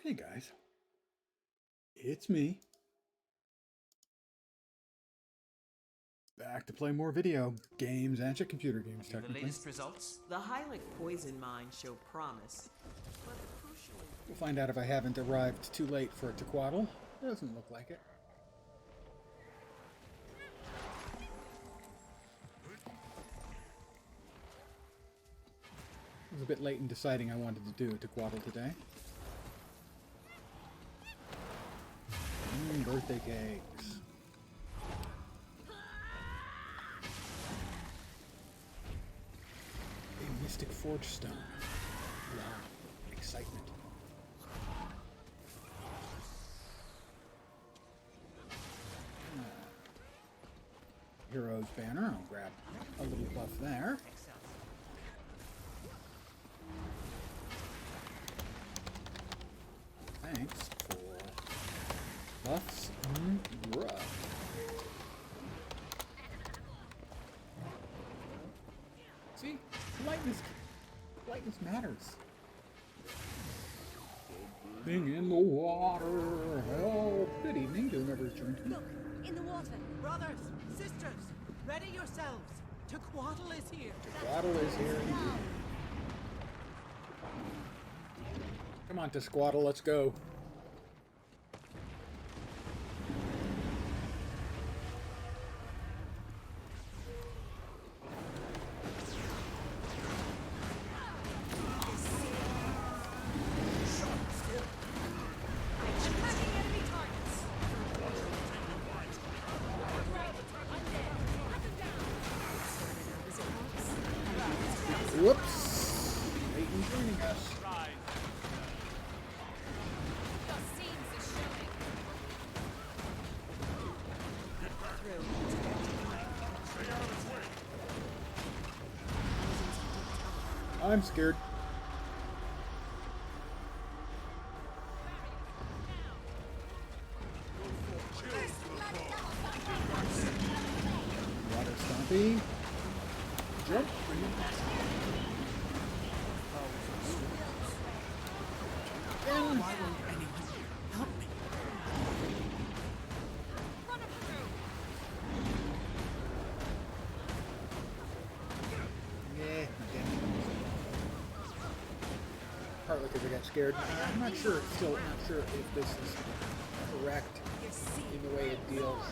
Hey guys, it's me. Back to play more video games and computer games, The technically. latest results? The Hylic poison mines show promise, but the crucial... We'll find out if I haven't arrived too late for it to twaddle. Doesn't look like it. I was a bit late in deciding I wanted to do a twaddle today. Birthday cakes. A mystic forge stone. Wow. Excitement. Hero's banner. I'll grab a little buff there. Thanks for buffs and grub. See? Lightness matters. Being in the water. Help. Good evening to whoever's joined me. Look, in the water. Brothers, sisters, ready yourselves. Tequaddle is here. Squaddle is here indeed. Come on, Squaddle, let's go. Attacking enemy targets. Whoops. Peyton joining us. The scenes is showing. I'm scared. Water stompy. Jump. Down. Why won't anyone help me? Run him through. Yeah, again. Partly because I got scared. I'm not sure. Still not sure if this is correct in the way it deals.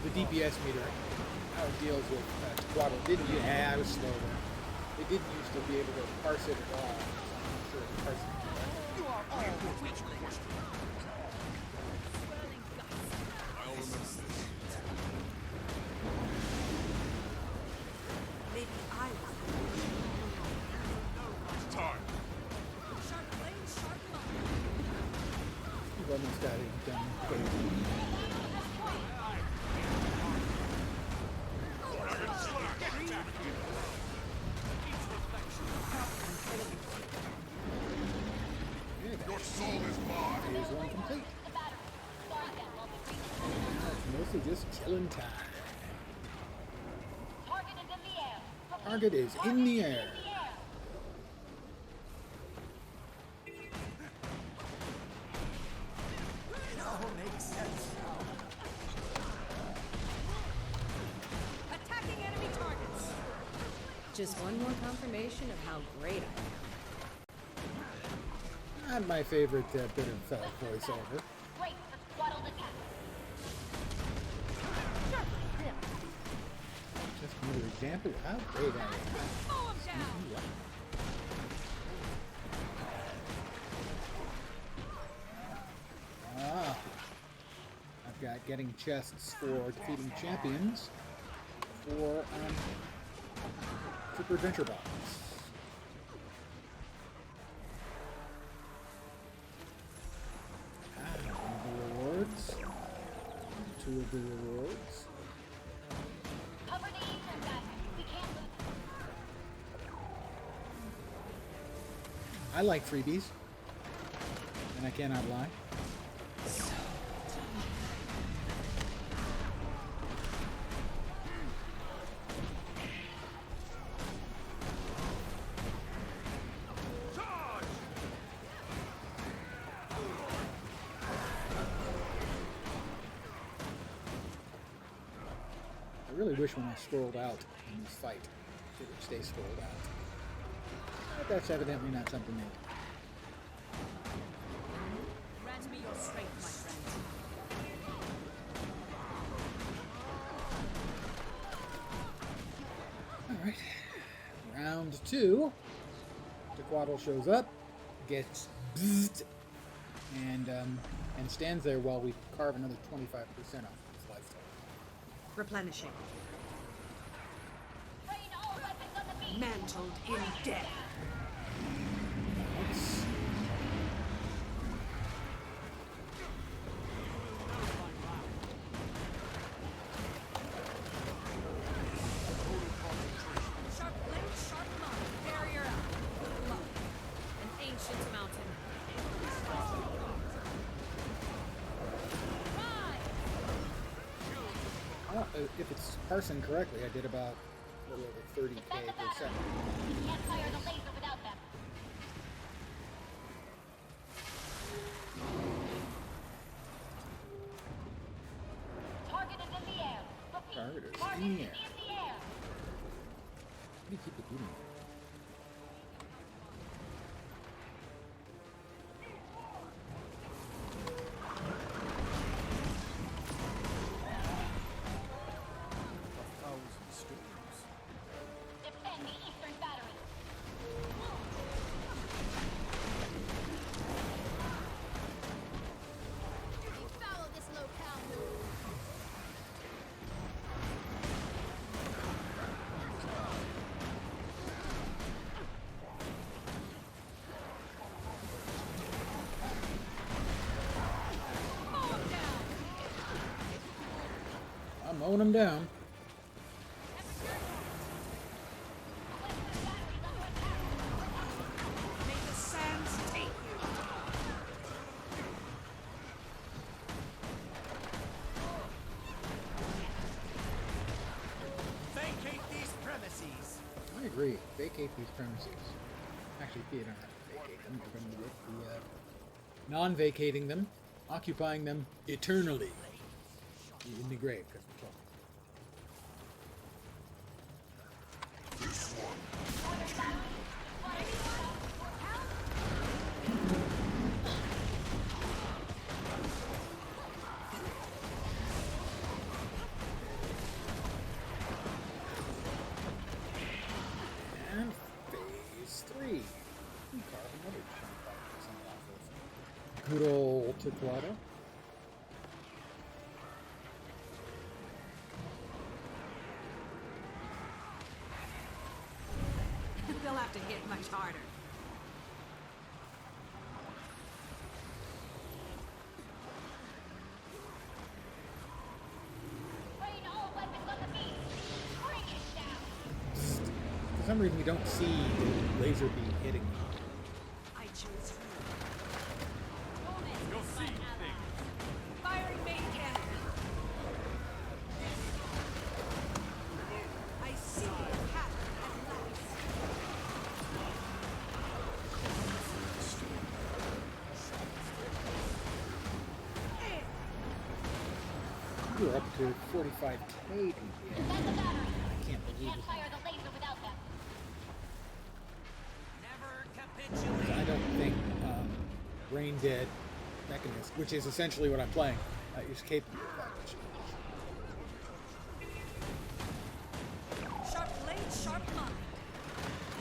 The DPS meter, how it deals with twaddle. Didn't you? Yeah, I was slow there. They didn't used to be able to parse it at all. I'm not sure if it parsed it. You are all which question? Swirling guts. I'll remember this. Maybe I will. It's time. Sharp blade, sharp line. You've almost got it done. Your soul is mine. Phase one complete. Now it's mostly just killing time. Target is in the air. It all makes sense now. Attacking enemy targets. Just one more confirmation of how great I am. Not my favorite bit of voiceover. Great for swaddled attack. Just another example of how great I am. Mow him down. Ah, I've got getting chests for defeating champions for Super Adventure BOX. One of the rewards. Two of the rewards. Cover the ether, guys. We can't lose. I like freebies, and I cannot lie. really wish when I scrolled out in this fight, it would stay scrolled out. But that's evidently not something they do. Grant me your strength, my friend. Alright. Round 2. Tequatl shows up, gets bzzzt, and stands there while we carve another 25% off his lifestyle. Replenishing. Train all weapons on the beat. Mantled in death. Nice. Sharp blade, sharp line. Barrier up. Love. An ancient mountain. Rise! If it's parsing correctly, I did about a little over 30k Defend the per battery. second. Can't fire the laser without them. Target is in the air. Repeat. Target is Target in the is air. in the air. How do you keep it moving? Defend the eastern battery. Follow this locale move. Mow 'em down. I'm mowing them down. May the sands take you. Vacate these premises. I agree. Vacate these premises. Actually, you don't have to vacate them. You're going to get the non-vacating them, occupying them eternally in the grave. Because we're talking. And phase 3. We carve another 25% off of good old Tequatl. They'll have to hit much harder. Train all weapons on the beat. Bring it down. For some reason, we don't see the laser beam hitting me. I choose you. You'll see things. Firing main cannon. I see the pattern at last. We're up to 45k DPS. Defend the battery. I can't believe Can't it. fire the laser without them. Never capitulate. I don't think Brain Dead Mechanist, which is essentially what I'm playing, is capable of that. Sharp blade, sharp line.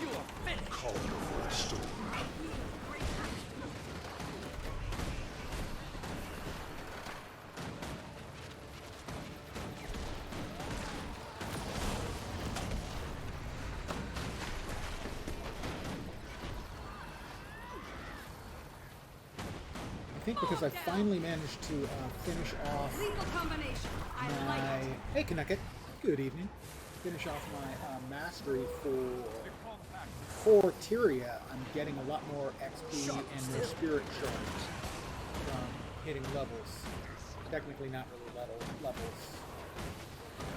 You are finished. Call for a storm. I think because I finally managed to finish off Lethal combination. I like my... it. Hey, Canucket. Good evening. Finish off my mastery for Tyria. I'm getting a lot more XP and more spirit shards from hitting levels. Technically not really levels.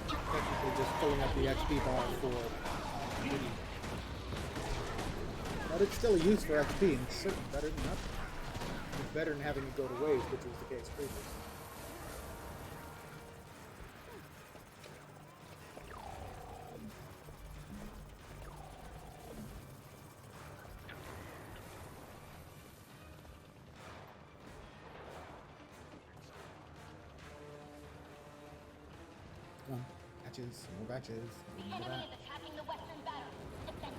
Technically just filling up the XP bar for hitting. But it's still a use for XP, and it's certainly better than nothing. It's better than having it go to waste, which was the case previously. batches, more batches. The Remember enemy that. is attacking the western barracks. Defend.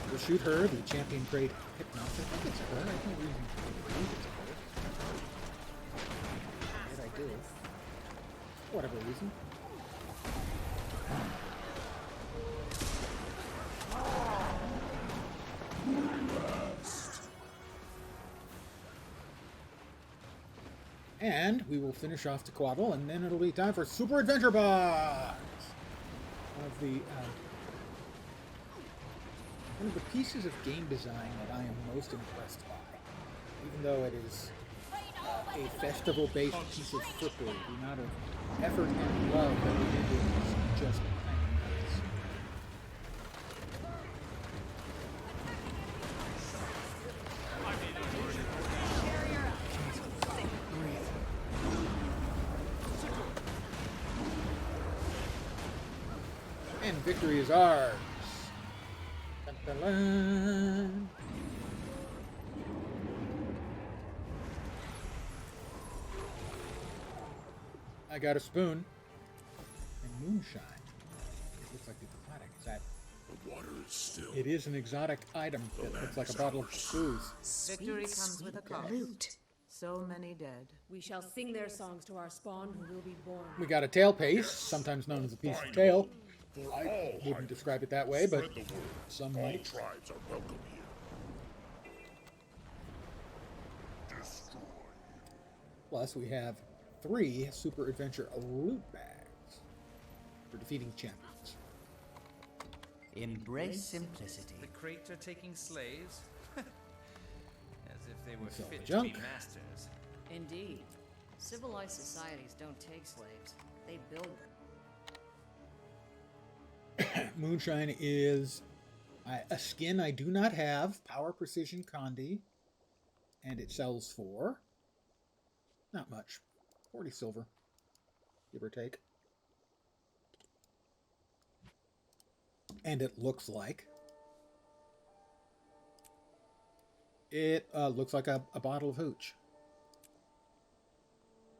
We'll shoot her, the champion grade hypnosis. I think it's her. I have no reason to believe it's her. Yes, I do. For whatever reason. And we will finish off Tequatl, and then it'll be time for Super Adventure BOX! One of the pieces of game design that I am most impressed by. Even though it is a festival-based piece of frippery, the amount of effort and love that we did in this is just nice. And victory is ours. Dun, dun, dun. I got a spoon and moonshine. It looks like the exotic. Is that? The water is still. It is an exotic item that looks like a bottle of booze. Victory comes with a cost. Loot. So many dead. We shall sing their songs to our spawn who will be born. We got a tail paste, sometimes known as a piece of tail. I wouldn't describe it that way, but Spread the word. some All might. tribes are welcome here. Destroy. Plus, we have 3 Super Adventure loot bags for defeating champions. Embrace simplicity. The crate are taking slaves? As if they were Sell the fit to junk. be masters. Indeed. Civilized societies don't take slaves. They build them. Moonshine is a skin I do not have, Power Precision Condi, and it sells for not much, 40 silver, give or take. And it looks like a bottle of hooch.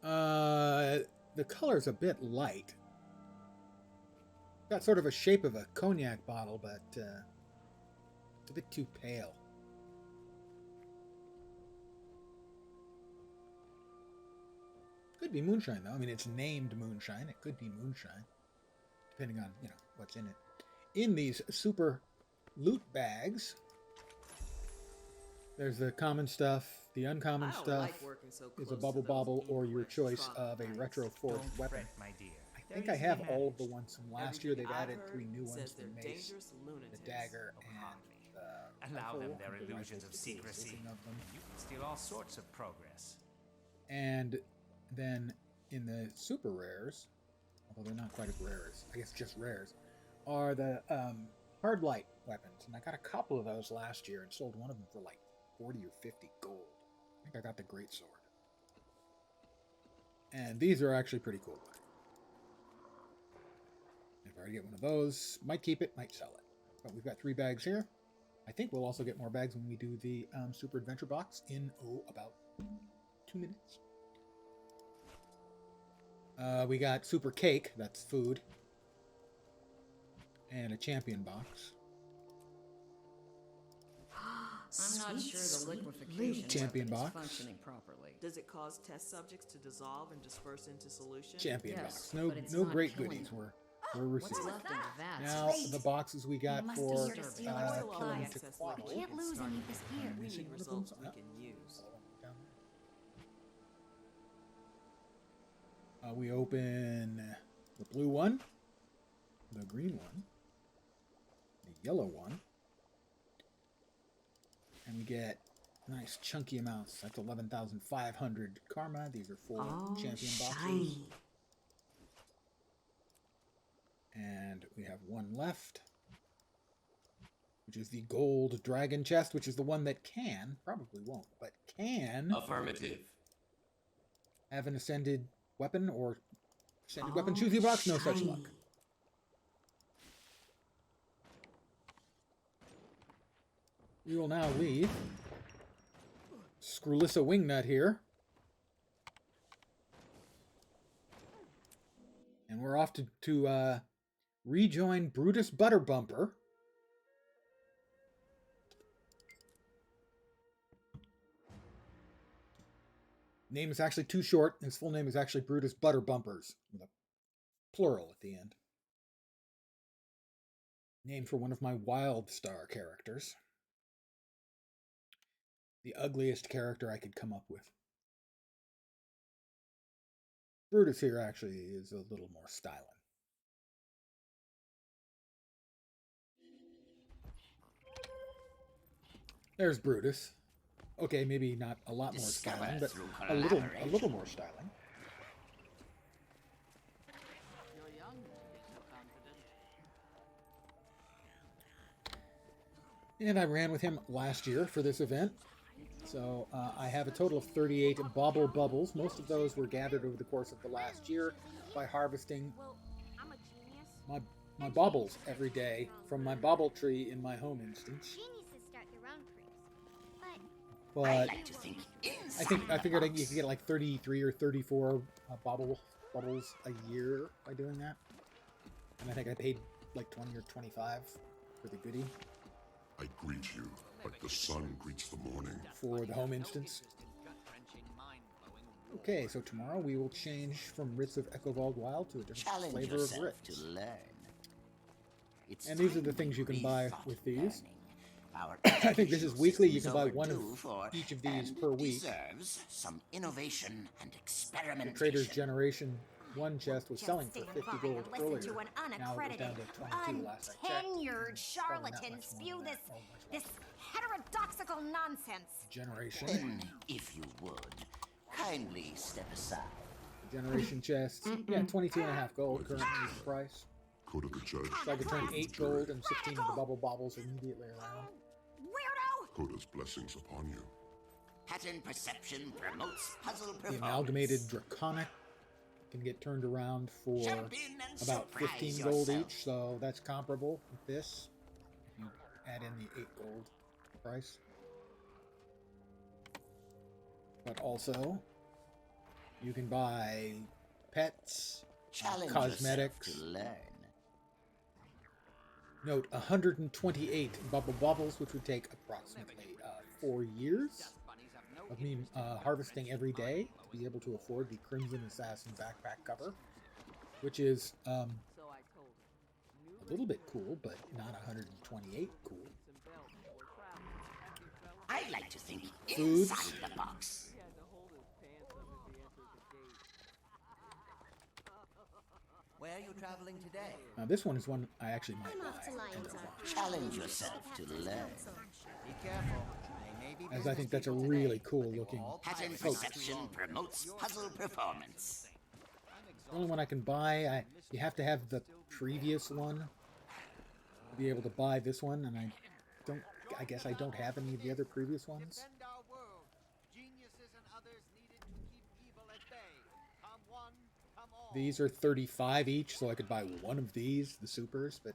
The color's a bit light. Got sort of a shape of a cognac bottle, but it's a bit too pale. Could be moonshine, though. I mean, it's named moonshine. It could be moonshine, depending on, what's in it. In these super loot bags, there's the common stuff. The uncommon stuff is a bubble bobble or your choice of a retro forged Don't weapon. fret, my dear. I think I have all of the ones from last year. They've added 3 new ones: the mace, the dagger, and the Allow them rifle. their The illusions of rifle's secrecy. speaking of them. You can steal all sorts of progress. And then in the super rares, although they're not quite as rare as, I guess just rares, are the hard light weapons. And I got a couple of those last year and sold one of them for like 40 or 50 gold. I think I got the great sword. And these are actually pretty cool. If I already get one of those, might keep it, might sell it. But we've got 3 bags here. I think we'll also get more bags when we do the Super Adventure box in, about 2 minutes. We got Super Cake, that's food. And a champion box. I'm not sure the liquefaction Champion weapon box. is functioning properly. Does it cause test subjects to dissolve and disperse into solution? Champion Yes, box. No but it's no not great killing goodies them. were What's received. left in the vats? Now the boxes we got Must for be here to steal our killing supplies. Tequatl. We can't lose any of this gear. We see need one of results them? we Yeah. can use. We open the blue one, the green one, the yellow one, and we get nice chunky amounts. That's 11,500 karma. These are 4 champion boxes. And we have one left, which is the gold dragon chest, which is the one that can, probably won't, but can Affirmative. have an ascended weapon or ascended weapon. Choose your box, no such luck. We will now leave Screwlissa Wingnut here. And off to rejoin Brutus Butterbumper. Name is actually too short. His full name is actually Brutus Butterbumpers, with a plural at the end. Named for one of my Wild Star characters. The ugliest character I could come up with. Brutus here actually is a little more styling. There's Brutus. Okay, maybe not a lot more styling, but a little more styling. You're young to be so confident. And I ran with him last year for this event. So I have a total of 38 bauble bubbles. Most of those were gathered over the course of the last year by harvesting my baubles every day from my bauble tree in my home instance. Geniuses start their own crews. But I figured you could get like 33 or 34 baubles a year by doing that. And I think I paid like 20 or 25 for the goodie. I greet you, like the sun greets the morning. For the home instance. Okay, so tomorrow we will change from Ritz of Echovald Wild to a different flavor of Ritz. And these are the things you can buy with these. I think this is weekly. You can buy one of each of these per week. Some innovation and The experimentation. Trader's Generation 1 chest was selling for Just 50 stand gold by and earlier. listen to an Now it was unaccredited, down to 22 last I checked. untenured Probably not charlatan much spew more than this that. Oh, much less. heterodoxical nonsense. Generation. Then, if you would, kindly step aside. Generation chests. Yeah, 22.5 gold currently is the price. Code of the Judge. So I could turn 8 gold and 16 of the bubble baubles immediately around. Weirdo! Coda's blessings upon you. Pattern perception promotes puzzle The performance. amalgamated draconic can get turned around for Jump in and about surprise 15 gold yourself. each, so that's comparable with this. If you add in the 8 gold price. But also, you can buy pets, Challenge cosmetics. yourself to learn. Note 128 bubble baubles, which would take approximately 4 years of me harvesting every day to be able to afford the Crimson Assassin backpack cover, which is So I told him. a little bit cool, but not 128 cool. I like to think Foods. inside the box. He had to hold his pants up as he entered the gate. Where are you traveling today? Now this one is one I actually might I'm off to buy. Lion's Ark. Challenge yourself to learn. Be careful. They may be As I think that's a business really people cool today, but they were looking all Pattern pirates not too perception long ago. promotes puzzle performance. The only one I can buy, you have to have the previous one to be able to buy this one, and I guess I don't have any of the other previous ones. Defend our world. Geniuses and others needed to keep evil at bay. Come one, come all. These are 35 each, so I could buy one of these, the supers, but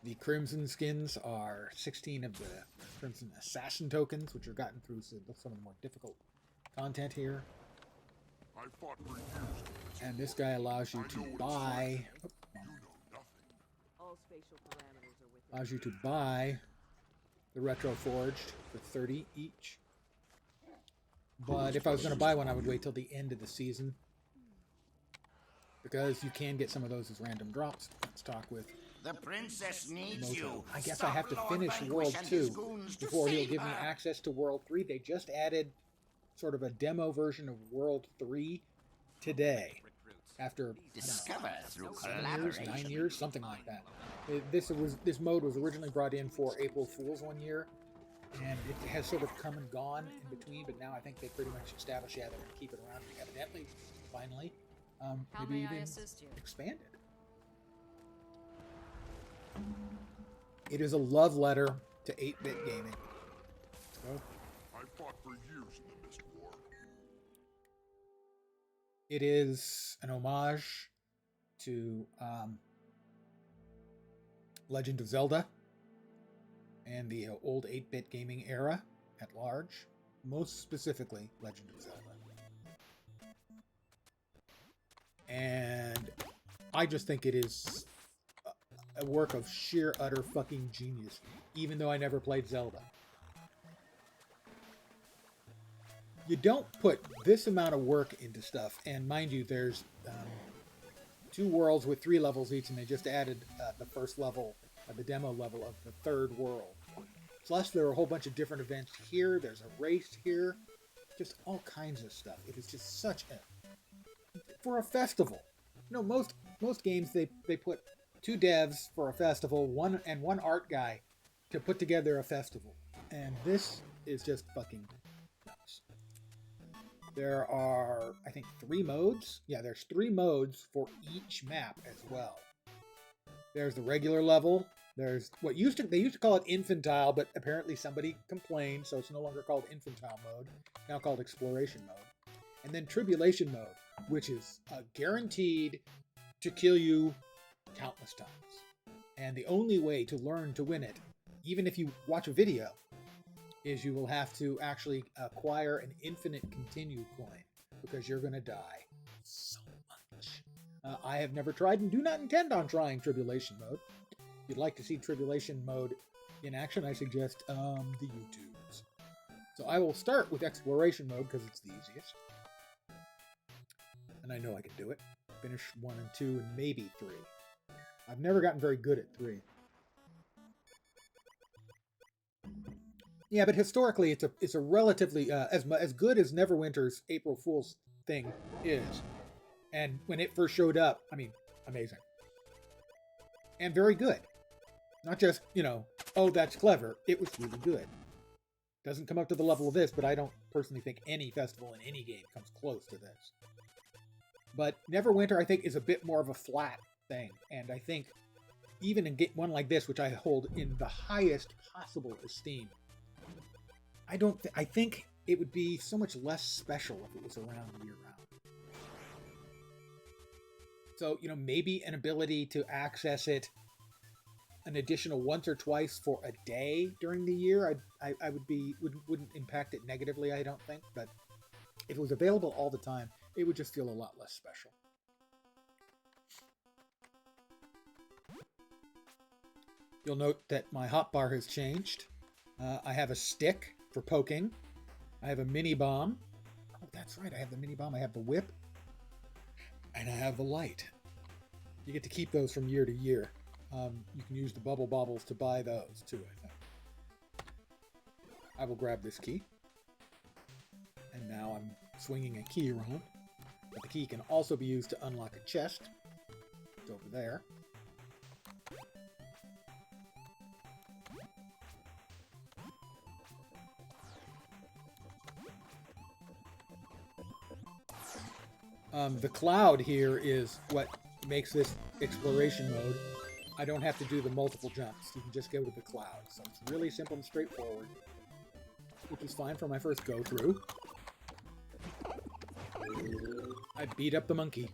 the Crimson skins are 16 of the Crimson Assassin tokens, which are gotten through some of the more difficult content here. I fought for years. And this guy allows you to buy, You know nothing. All spatial parameters are within. allows you to buy the Retro Forged for 30 each. But if I was going to buy one, I would wait till the end of the season, because you can get some of those as random drops. Let's talk with The princess needs you. Moto. I guess Stop I have to Lord finish Vanquish World and his 2 goons to before he'll save give me her. access to World 3. They just added sort of a demo version of World 3 today. After, I don't know, Discover through 7 years, collaboration. 9 years, something like that. This mode was originally brought in for April Fool's one year, and it has sort of come and gone in between, but now I think they pretty much established, yeah, they're going to keep it around, evidently, finally. How Maybe may I even assist you? expand it. It is a love letter to 8-bit gaming. So, I fought for years in the Mist War. it is an homage to Legend of Zelda and the old 8-bit gaming era at large. Most specifically, Legend of Zelda. And I just think it is a work of sheer, utter fucking genius, even though I never played Zelda. You don't put this amount of work into stuff, and mind you, there's 2 worlds with 3 levels each, and they just added the first level, the demo level of the 3rd world. Plus, there are a whole bunch of different events here. There's a race here. Just all kinds of stuff. It is just such a... For a festival. You know, most games, they put 2 devs for a festival, one art guy to put together a festival. And this is just fucking nuts. There are, I think, 3 modes. Yeah, there's 3 modes for each map as well. There's the regular level. There's what they used to call it infantile, but apparently somebody complained, so it's no longer called infantile mode, now called exploration mode. And then tribulation mode, which is guaranteed to kill you countless times. And the only way to learn to win it, even if you watch a video, is you will have to actually acquire an infinite continue coin, because you're going to die so much. I have never tried and do not intend on trying tribulation mode. If you'd like to see tribulation mode in action, I suggest the YouTubes. So I will start with exploration mode because it's the easiest. And I know I can do it. Finish 1 and 2 and maybe 3. I've never gotten very good at 3. Yeah, but historically it's a relatively as good as Neverwinter's April Fool's thing is. And when it first showed up, I mean, amazing. And very good. Not just, you know, oh, that's clever. It was really good. Doesn't come up to the level of this, but I don't personally think any festival in any game comes close to this. But Neverwinter, I think, is a bit more of a flat thing. And I think even in one like this, which I hold in the highest possible esteem, I think it would be so much less special if it was around year-round. So, you know, maybe an ability to access it an additional once or twice for a day during the year, I wouldn't impact it negatively, I don't think. But if it was available all the time, it would just feel a lot less special. You'll note that my hotbar has changed. I have a stick for poking. I have a mini bomb. Oh, that's right. I have the mini bomb. I have the whip. And I have the light. You get to keep those from year to year. You can use the bubble baubles to buy those too, I think. I will grab this key. And now I'm swinging a key around. But the key can also be used to unlock a chest. It's over there. The cloud here is what makes this exploration mode. I don't have to do the multiple jumps. You can just go to the cloud. So it's really simple and straightforward, which is fine for my first go-through. I beat up the monkey.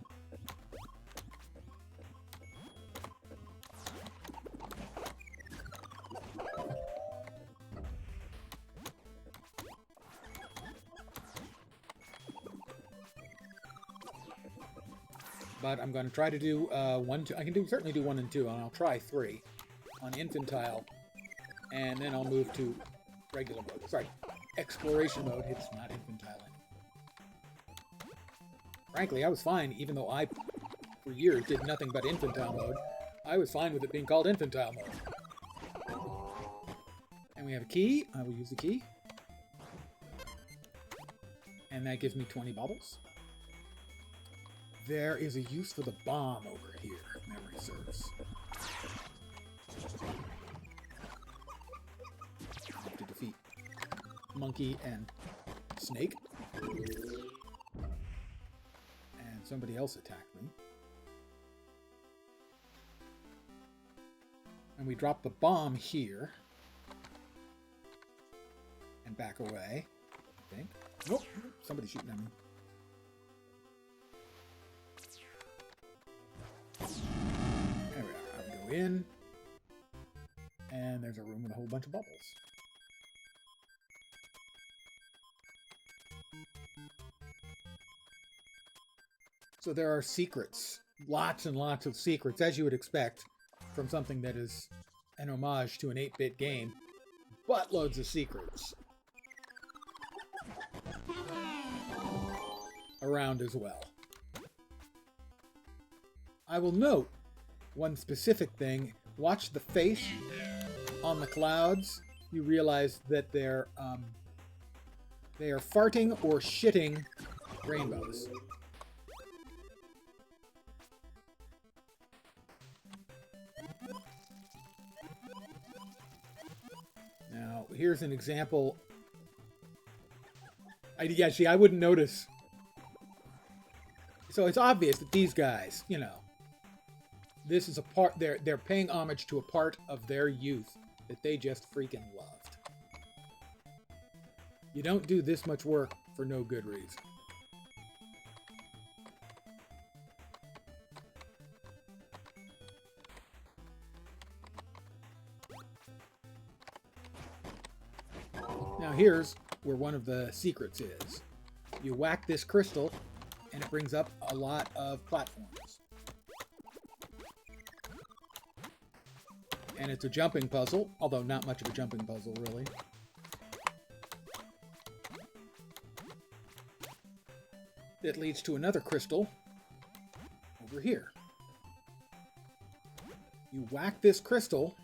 But I'm going to try to do 1, 2. I can certainly do 1 and 2, and I'll try 3 on infantile, and then I'll move to regular mode. Sorry, exploration mode. It's not infantile anymore. Frankly, I was fine, even though I, for years, did nothing but infantile mode. I was fine with it being called infantile mode. And we have a key. I will use the key. And that gives me 20 baubles. There is a use for the bomb over here, if memory serves. I have to defeat Monkey and Snake. And somebody else attacked me. And we drop the bomb here. And back away, I think. Nope, somebody's shooting at me. There we are. I'll go in. And there's a room with a whole bunch of bubbles. So there are secrets. Lots and lots of secrets, as you would expect from something that is an homage to an 8-bit game. Buttloads of secrets around as well. I will note one specific thing. Watch the face on the clouds. You realize that they are farting or shitting rainbows. Now, here's an example. Yeah, see, I wouldn't notice. So it's obvious that these guys, you know, this is a part, they're paying homage to a part of their youth that they just freaking loved. You don't do this much work for no good reason. Now here's where one of the secrets is. You whack this crystal and it brings up a lot of platforms. And it's a jumping puzzle, although not much of a jumping puzzle, really. It leads to another crystal over here. You whack this crystal,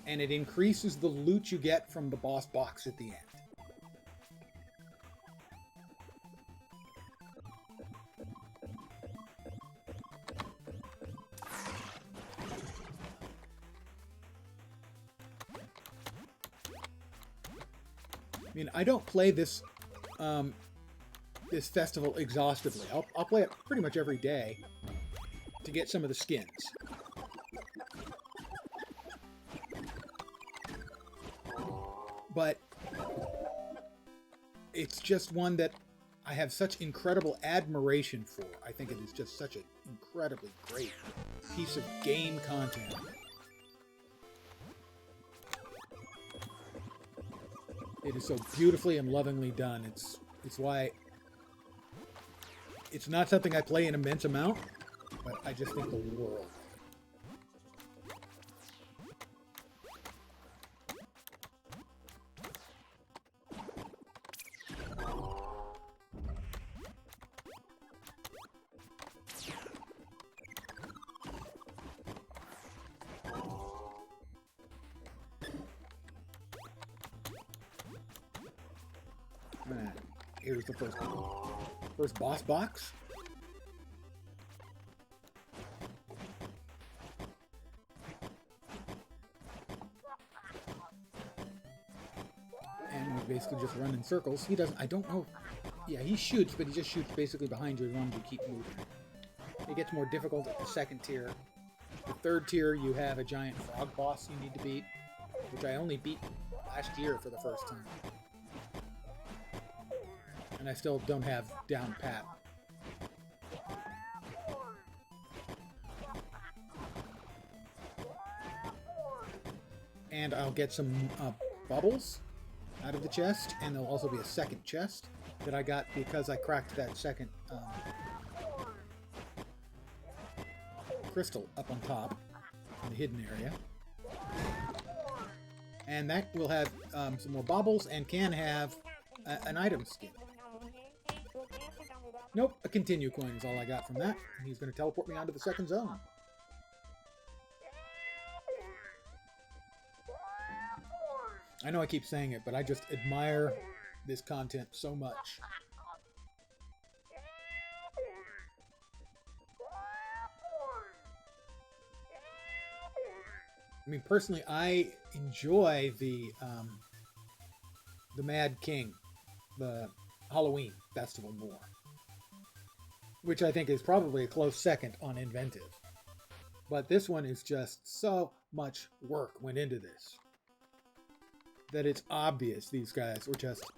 and it increases the loot you get from the boss box at the end. I mean, I don't play this this festival exhaustively. I'll play it pretty much every day to get some of the skins. But it's just one that I have such incredible admiration for. I think it is just such an incredibly great piece of game content. It is so beautifully and lovingly done. It's why it's not something I play an immense amount, but I just think the world. Here's the first boss box. And we basically just run in circles. He doesn't, I don't know. Yeah, he shoots, but he just shoots basically behind you as long as you keep moving. It gets more difficult at the second tier. The third tier, you have a giant frog boss you need to beat, which I only beat last year for the first time. And I still don't have down pat. And I'll get some bubbles out of the chest, and there'll also be a second chest that I got because I cracked that second crystal up on top in the hidden area. And that will have some more baubles and can have an item skin. Nope, a continue coin is all I got from that. And he's going to teleport me onto the second zone. I know I keep saying it, but I just admire this content so much. I mean, personally, I enjoy the Mad King, the Halloween festival more, which I think is probably a close second on inventive. But this one is just so much work went into this that it's obvious these guys were just...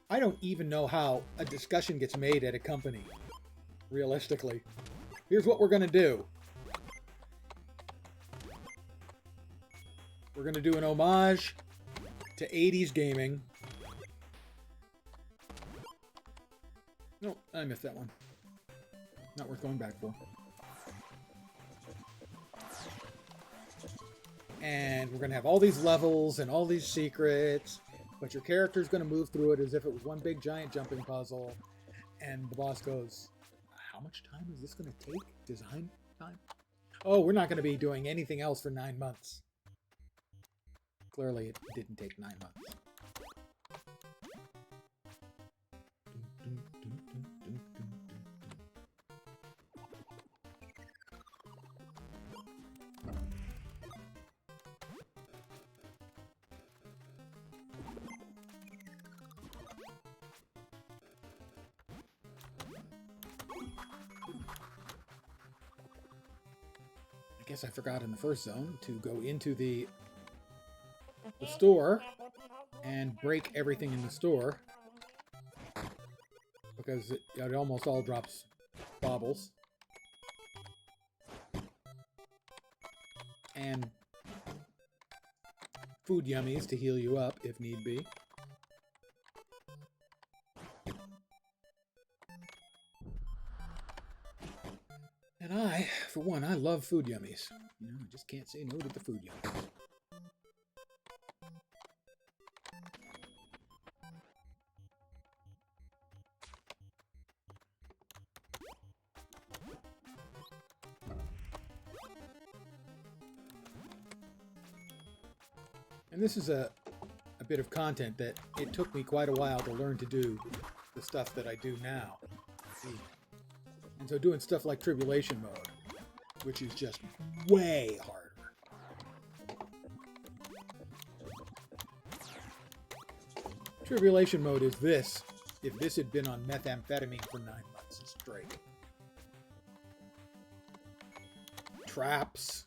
I don't even know how a discussion gets made at a company, realistically. Here's what we're going to do. We're going to do an homage to 80s gaming. No, I missed that one. Not worth going back for. And we're going to have all these levels and all these secrets, but your character's going to move through it as if it was one big giant jumping puzzle. And the boss goes, how much time is this going to take? Design time? Oh, we're not going to be doing anything else for 9 months. Clearly, it didn't take 9 months. I guess I forgot in the first zone to go into the store and break everything in the store because it almost all drops baubles and food yummies to heal you up if need be. And I, for one, I love food yummies. You know, I just can't say no to the food yummies. And this is a bit of content that it took me quite a while to learn to do the stuff that I do now. And so doing stuff like Tribulation mode, which is just way harder. Tribulation mode is this, if this had been on methamphetamine for 9 months straight. Traps.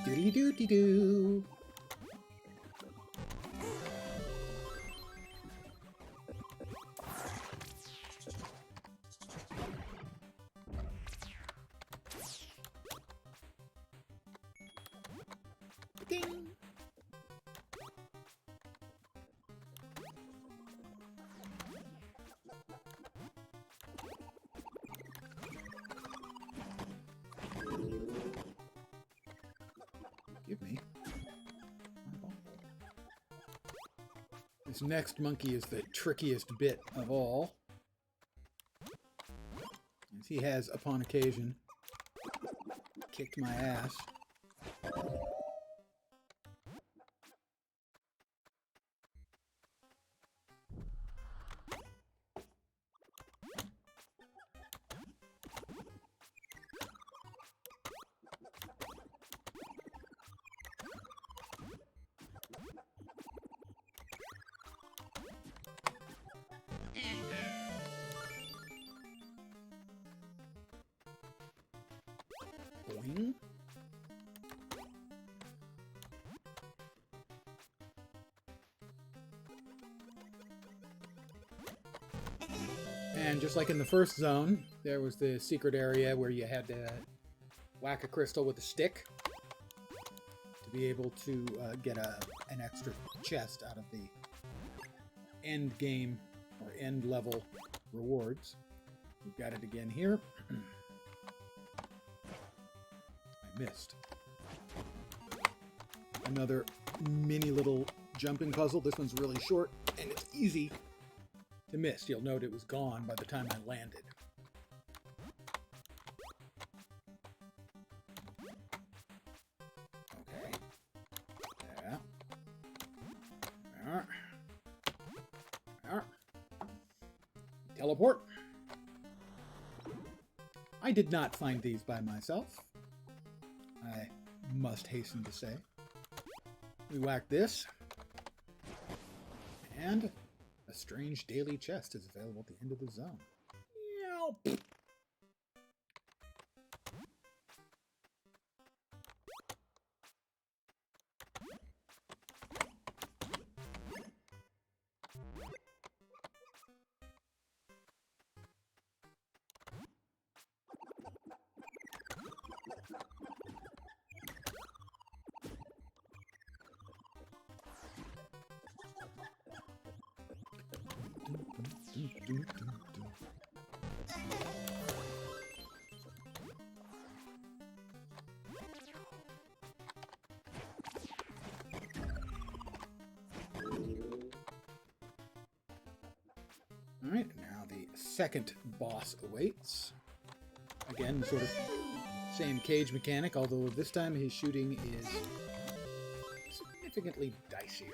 Doody-doo-dee-doo. Ding. Give me. This next monkey is the trickiest bit of all, as he has, upon occasion, kicked my ass. Boing. And just like in the first zone, there was the secret area where you had to whack a crystal with a stick to be able to get an extra chest out of the end game or end level rewards. We've got it again here. I missed. Another mini little jumping puzzle. This one's really short and it's easy to miss. You'll note it was gone by the time I landed. Okay. Yeah. There. There. Teleport. I did not find these by myself, I must hasten to say. We whack this, and a strange daily chest is available at the end of the zone. Meow. second boss awaits. Again, sort of same cage mechanic, although this time his shooting is significantly dicier.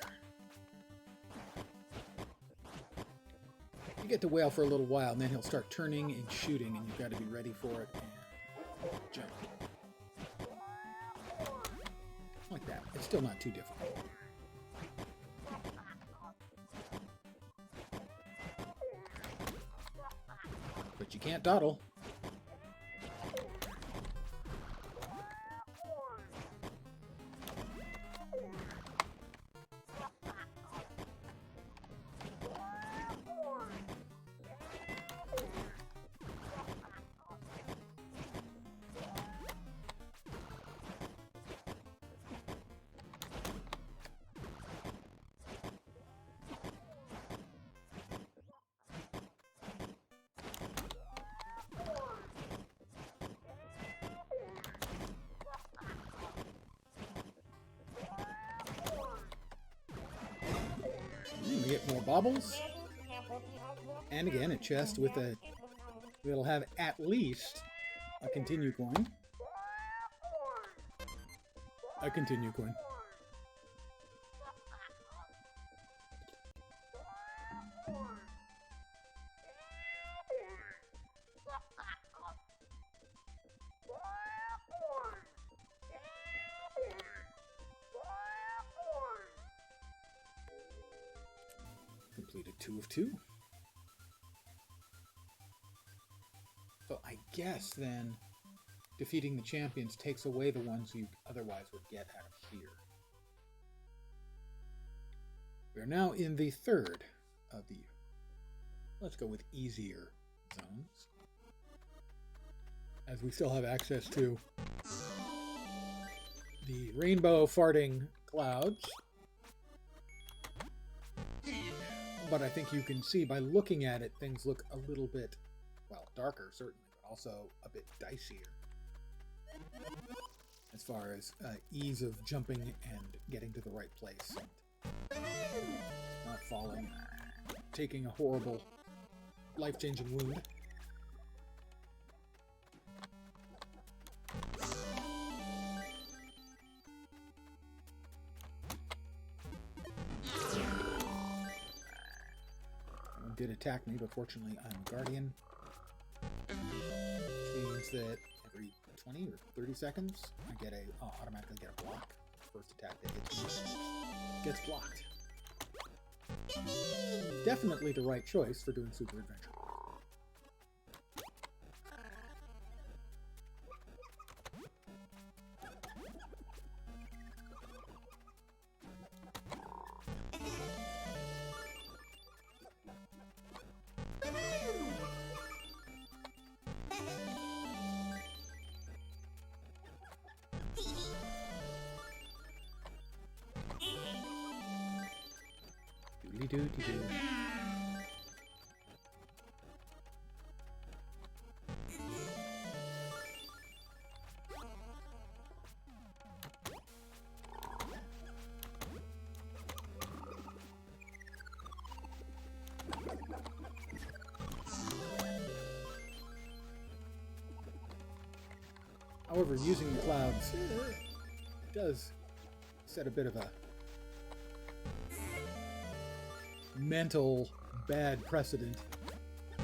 You get to wail for a little while, and then he'll start turning and shooting, and you've got to be ready for it and jump. Like that. It's still not too difficult. But you can't dawdle. We get more baubles. And again, a chest with a... It'll have at least a continue coin. A continue coin. Completed 2 of 2. So I guess then defeating the champions takes away the ones you otherwise would get out of here. We are now in the third of the, let's go with easier zones, as we still have access to the rainbow farting clouds. But I think you can see by looking at it, things look a little bit, well, darker certainly, but also a bit dicier as far as ease of jumping and getting to the right place, and not falling, taking a horrible, life-changing wound. Did attack me, but fortunately I'm a guardian, which means that every 20 or 30 seconds I get a automatically get a block. First attack that hits me gets blocked. Definitely the right choice for doing Super Adventure. Doodly-doo-dee-doo. However, using the clouds does set a bit of a mental bad precedent. I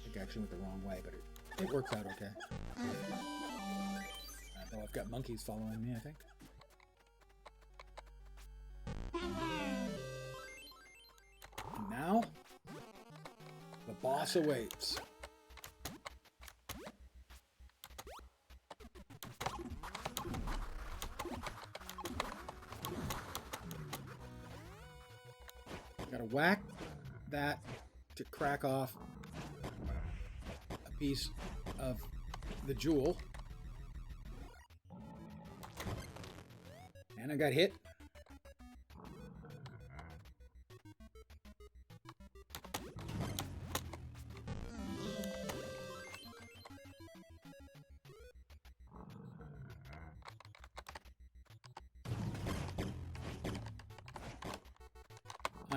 think I actually went the wrong way, but it works out okay. Though I've got monkeys following me, I think. And now, the boss awaits. Gotta whack that to crack off a piece of the jewel. And I got hit.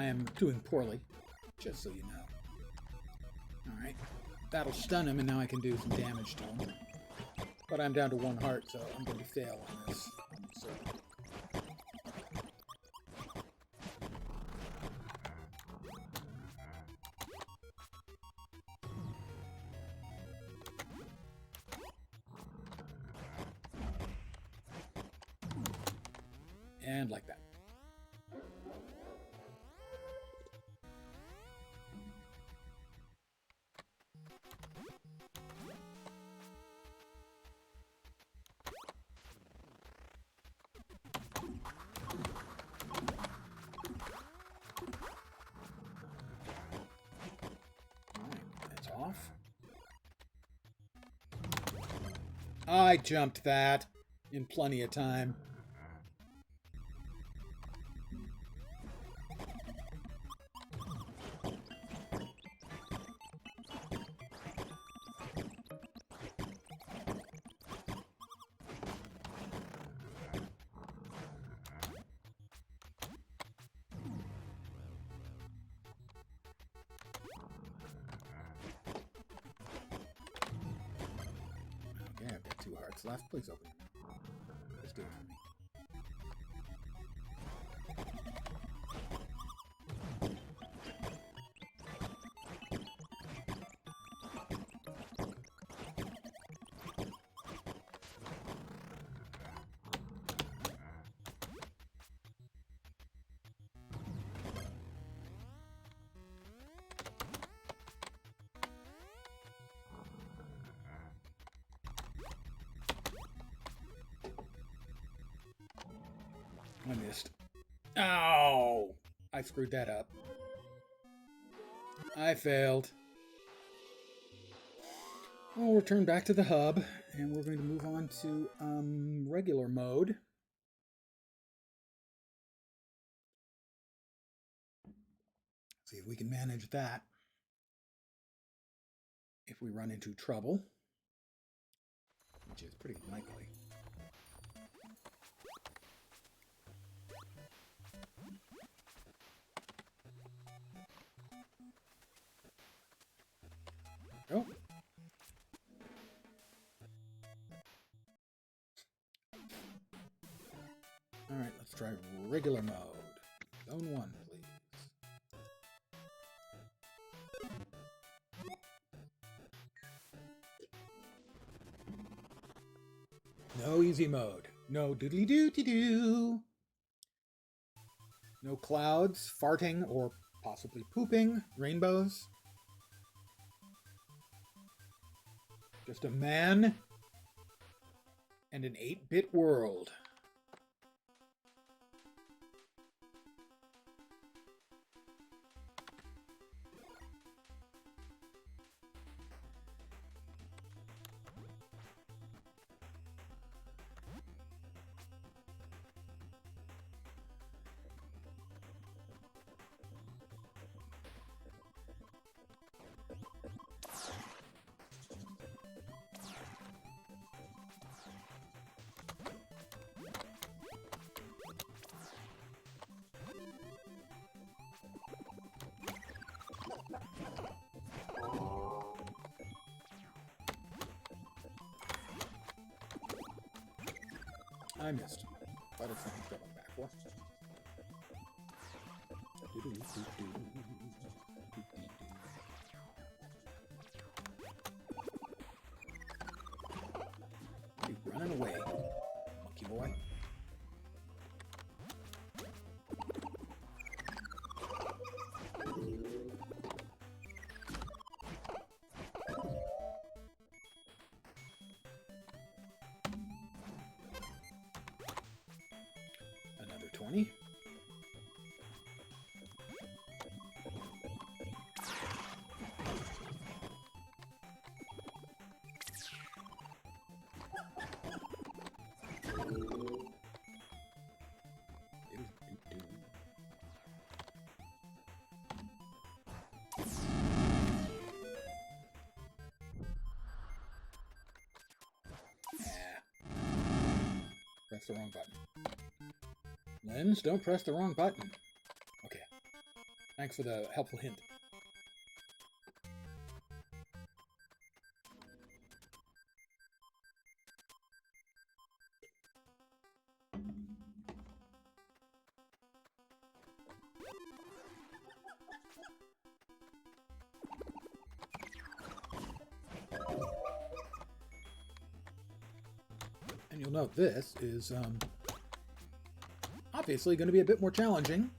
I am doing poorly, just so you know. Alright. That'll stun him, and now I can do some damage to him. But I'm down to 1 heart, so I'm going to fail on this. And like that. That's off. I jumped that in plenty of time. Okay, I've got 2 hearts left. Please open it. Just do it for me. I missed. Ow! I screwed that up. I failed. We'll return back to the hub, and we're going to move on to regular mode. See if we can manage that. If we run into trouble, which is pretty likely. Oh. Alright, let's try regular mode. Zone 1, please. No easy mode. No doodly-doo-doo-doo. No clouds, farting, or possibly pooping. Rainbows. Just a man and an 8-bit world. I missed. But it's not going back for. Keep running away, monkey boy. Another 20. Press the wrong button. Lens, don't press the wrong button. Okay. Thanks for the helpful hint. And you'll note this is obviously going to be a bit more challenging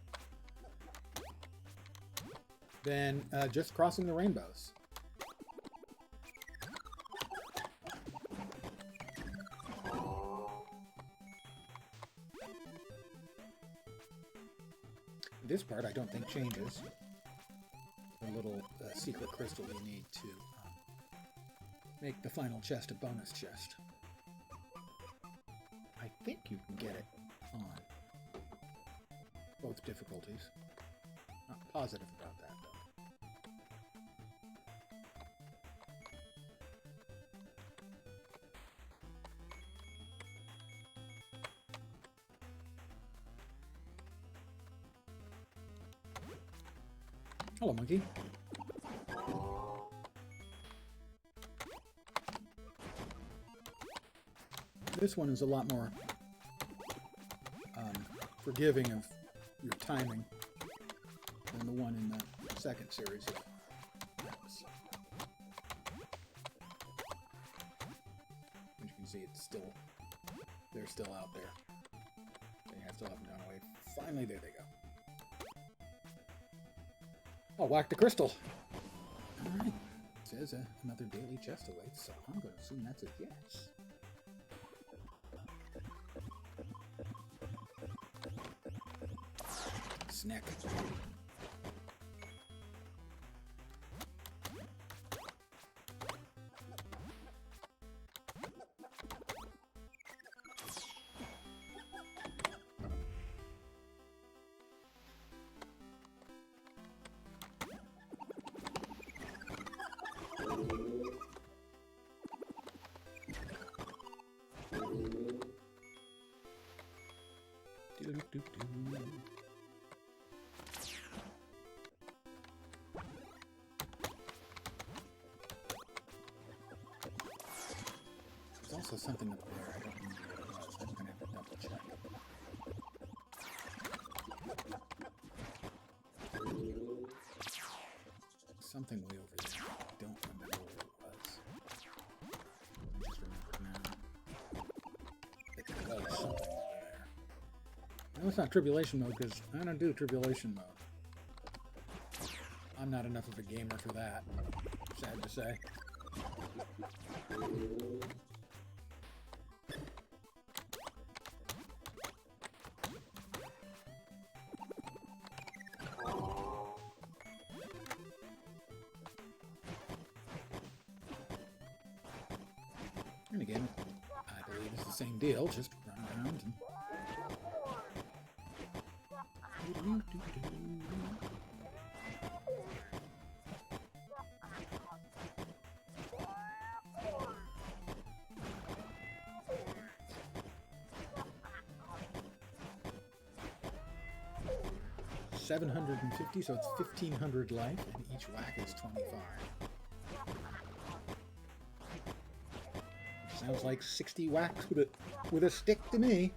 than just crossing the rainbows. This part I don't think changes. The little secret crystal you need to make the final chest a bonus chest. I think you can get it on both difficulties. Not positive about that, though. Hello, monkey. This one is a lot more forgiving of your timing than the one in the second series of maps. As you can see, they're still out there. They still haven't gone away. Finally, there they go. Oh, whack the crystal. Alright. It says another daily chest awaits, so I'm going to assume that's a yes. Snack. There's also something up there. I don't remember what it was. I'm going to have to double check. Something way over there. I don't remember what it was. I just remember now. That there was something over there. No, it's not Tribulation mode, because I don't do Tribulation mode. I'm not enough of a gamer for that. Sad to say. And again, I believe it's the same deal, just run around and... 750, so it's 1,500 life, and each whack is 25. Sounds like 60 whacks with a stick to me.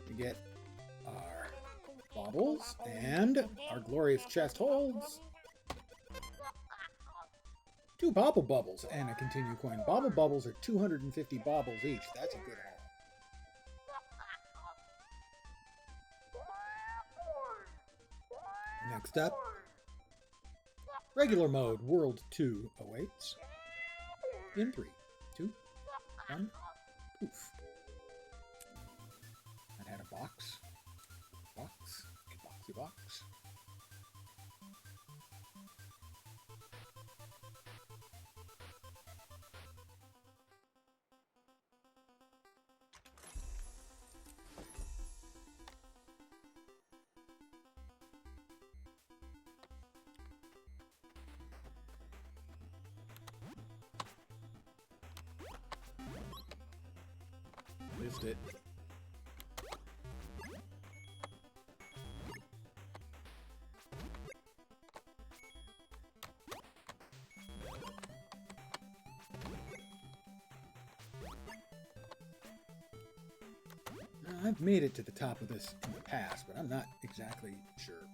We get our baubles and our glorious chest holds. 2 bauble bubbles and a continue coin. Bauble bubbles are 250 baubles each. That's a good haul. Next up, regular mode, World 2 awaits. In 3, 2, 1, poof. That had a box. Box. A boxy box. missed it. I've made it to the top of this in the past, but I'm not exactly sure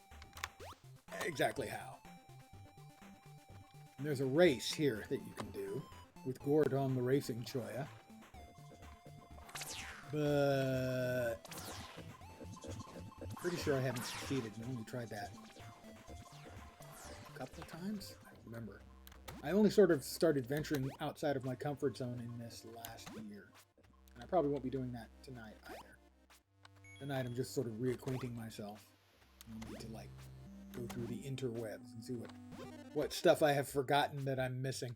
exactly how. And there's a race here that you can do with Gordon the Racing Choya. But pretty sure I haven't succeeded. I only tried that a couple of times. I don't remember. I only sort of started venturing outside of my comfort zone in this last year. And I probably won't be doing that tonight either. Tonight I'm just sort of reacquainting myself. I need to like go through the interwebs and see what stuff I have forgotten that I'm missing.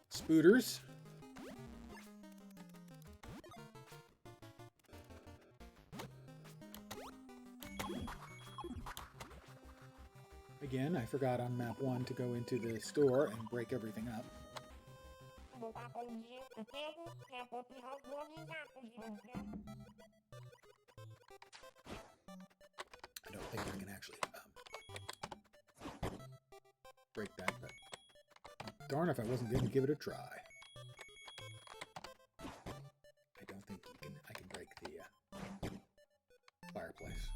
Spooters. Again, I forgot on map 1 to go into the store and break everything up. I don't think I can actually break that, but darn if I wasn't going to give it a try. I don't think I can break the fireplace.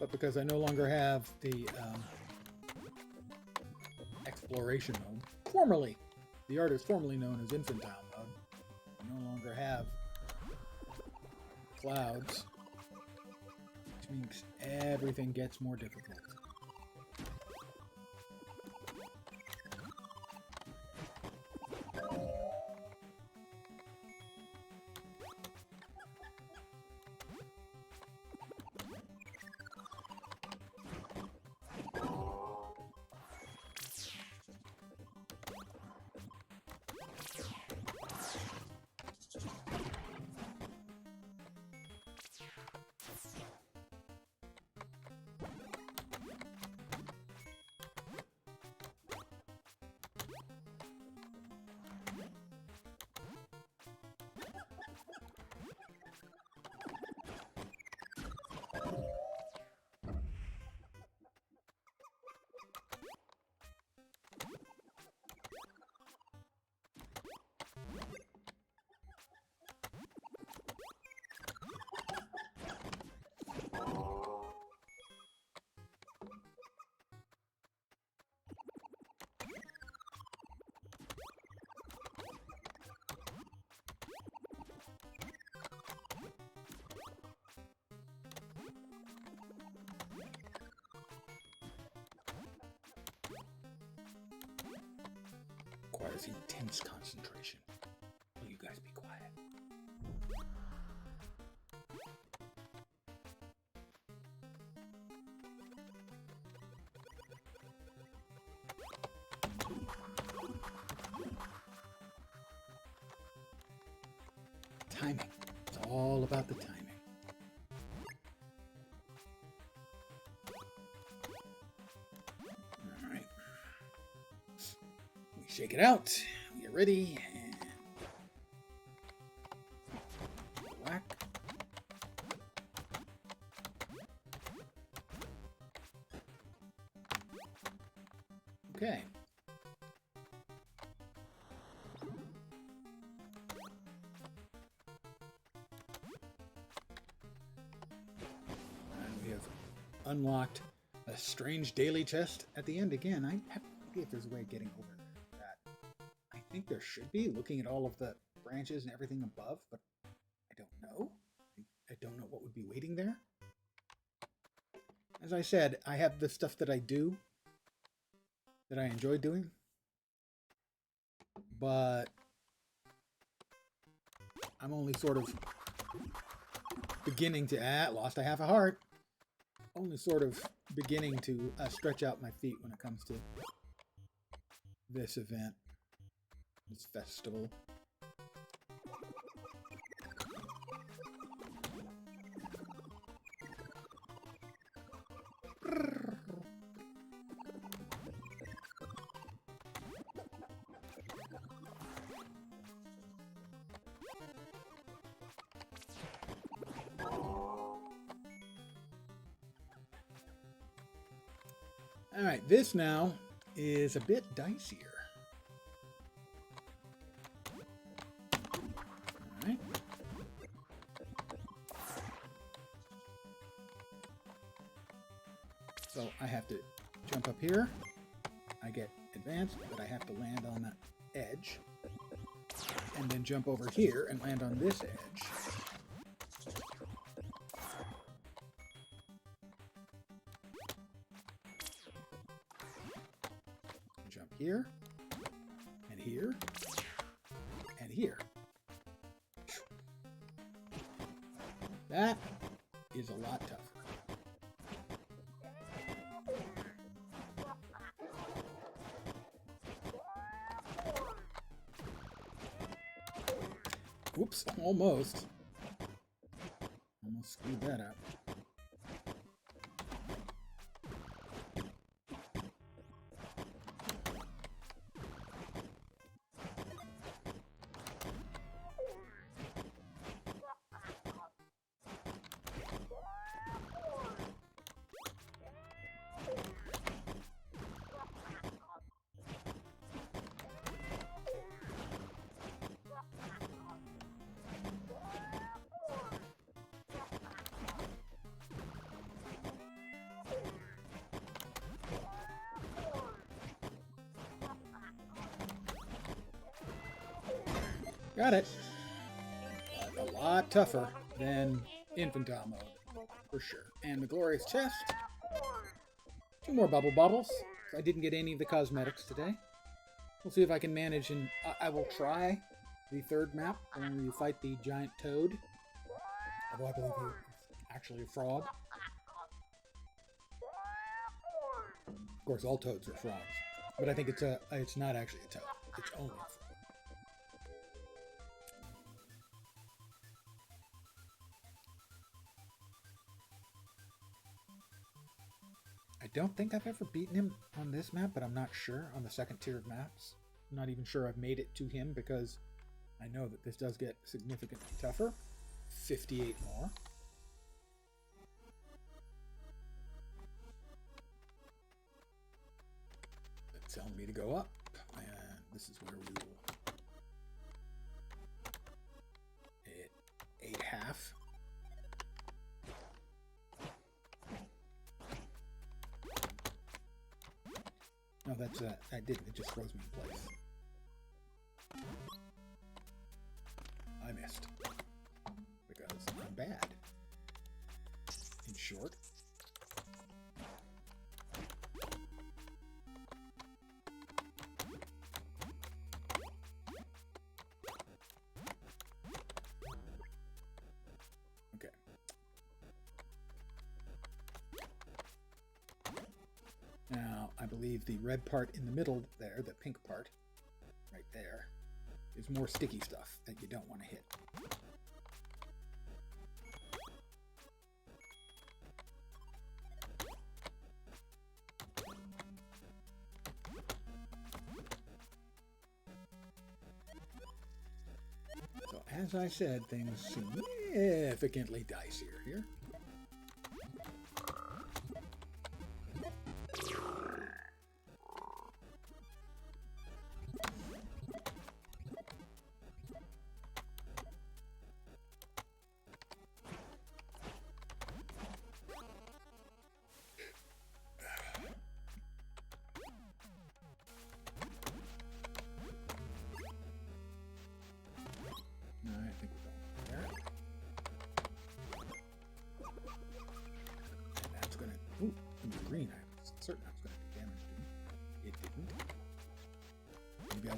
But because I no longer have the exploration mode, the art is formerly known as infantile mode, I no longer have clouds, which means everything gets more difficult. Requires intense concentration. Will you guys be quiet? Timing. It's all about the timing. All right. We shake it out. We get ready. And whack. Okay. And we have unlocked a strange daily chest at the end again. I have see if there's a way of getting over that. I think there should be, looking at all of the branches and everything above, but I don't know. I don't know what would be waiting there. As I said, I have the stuff that I do, that I enjoy doing, but I'm only sort of beginning to, lost a half a heart, only sort of beginning to stretch out my feet when it comes to this event, this festival. Alright, this now is a bit dicier. Alright. So I have to jump up here. I get advanced, but I have to land on the edge. And then jump over here and land on this edge. Jump here, and here, and here. That is a lot tougher. Whoops, almost. Almost screwed that up. Got it. A lot tougher than infantile mode, for sure. And the glorious chest. 2 more bubble bubbles. I didn't get any of the cosmetics today. We'll see if I can manage, and I will try the 3rd map when you fight the giant toad. Although I believe he's actually a frog. Of course, all toads are frogs. But I think it's not actually a toad. It's only a frog. I don't think I've ever beaten him on this map, but I'm not sure on the 2nd tier of maps. I'm not even sure I've made it to him because I know that this does get significantly tougher. 58 more. It's telling me to go up, and this is where we will hit 8.5. No, that's I didn't. It just throws me in place. I missed because I'm bad. In short. Okay. Now, I believe the red part in the middle there, the pink part, right there, is more sticky stuff that you don't want to hit. So, as I said, things significantly dicier here.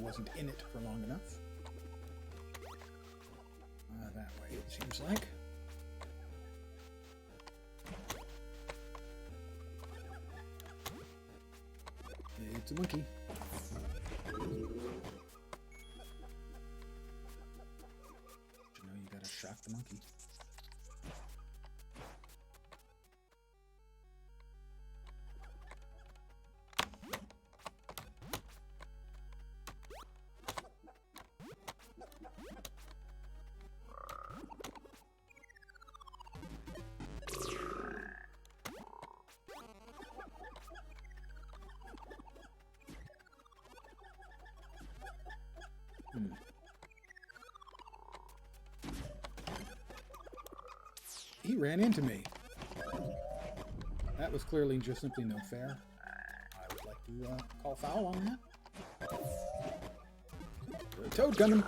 wasn't in it for long enough. That way, it seems like. It's a monkey. You know you gotta shock the monkey. He ran into me. That was clearly just simply no fair. I would like to call foul on that. Toad gun him.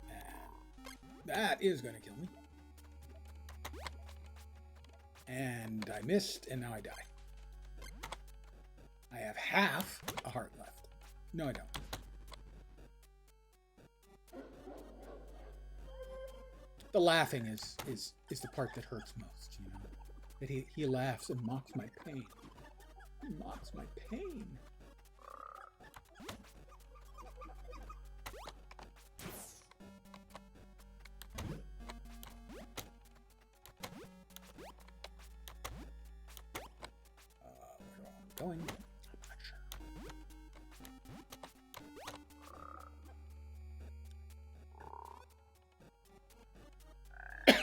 And that is going to kill me. And I missed, and now I die. I have half a heart left. No, I don't. The laughing is the part that hurts most, you know. That he laughs and mocks my pain. He mocks my pain. Where am I going?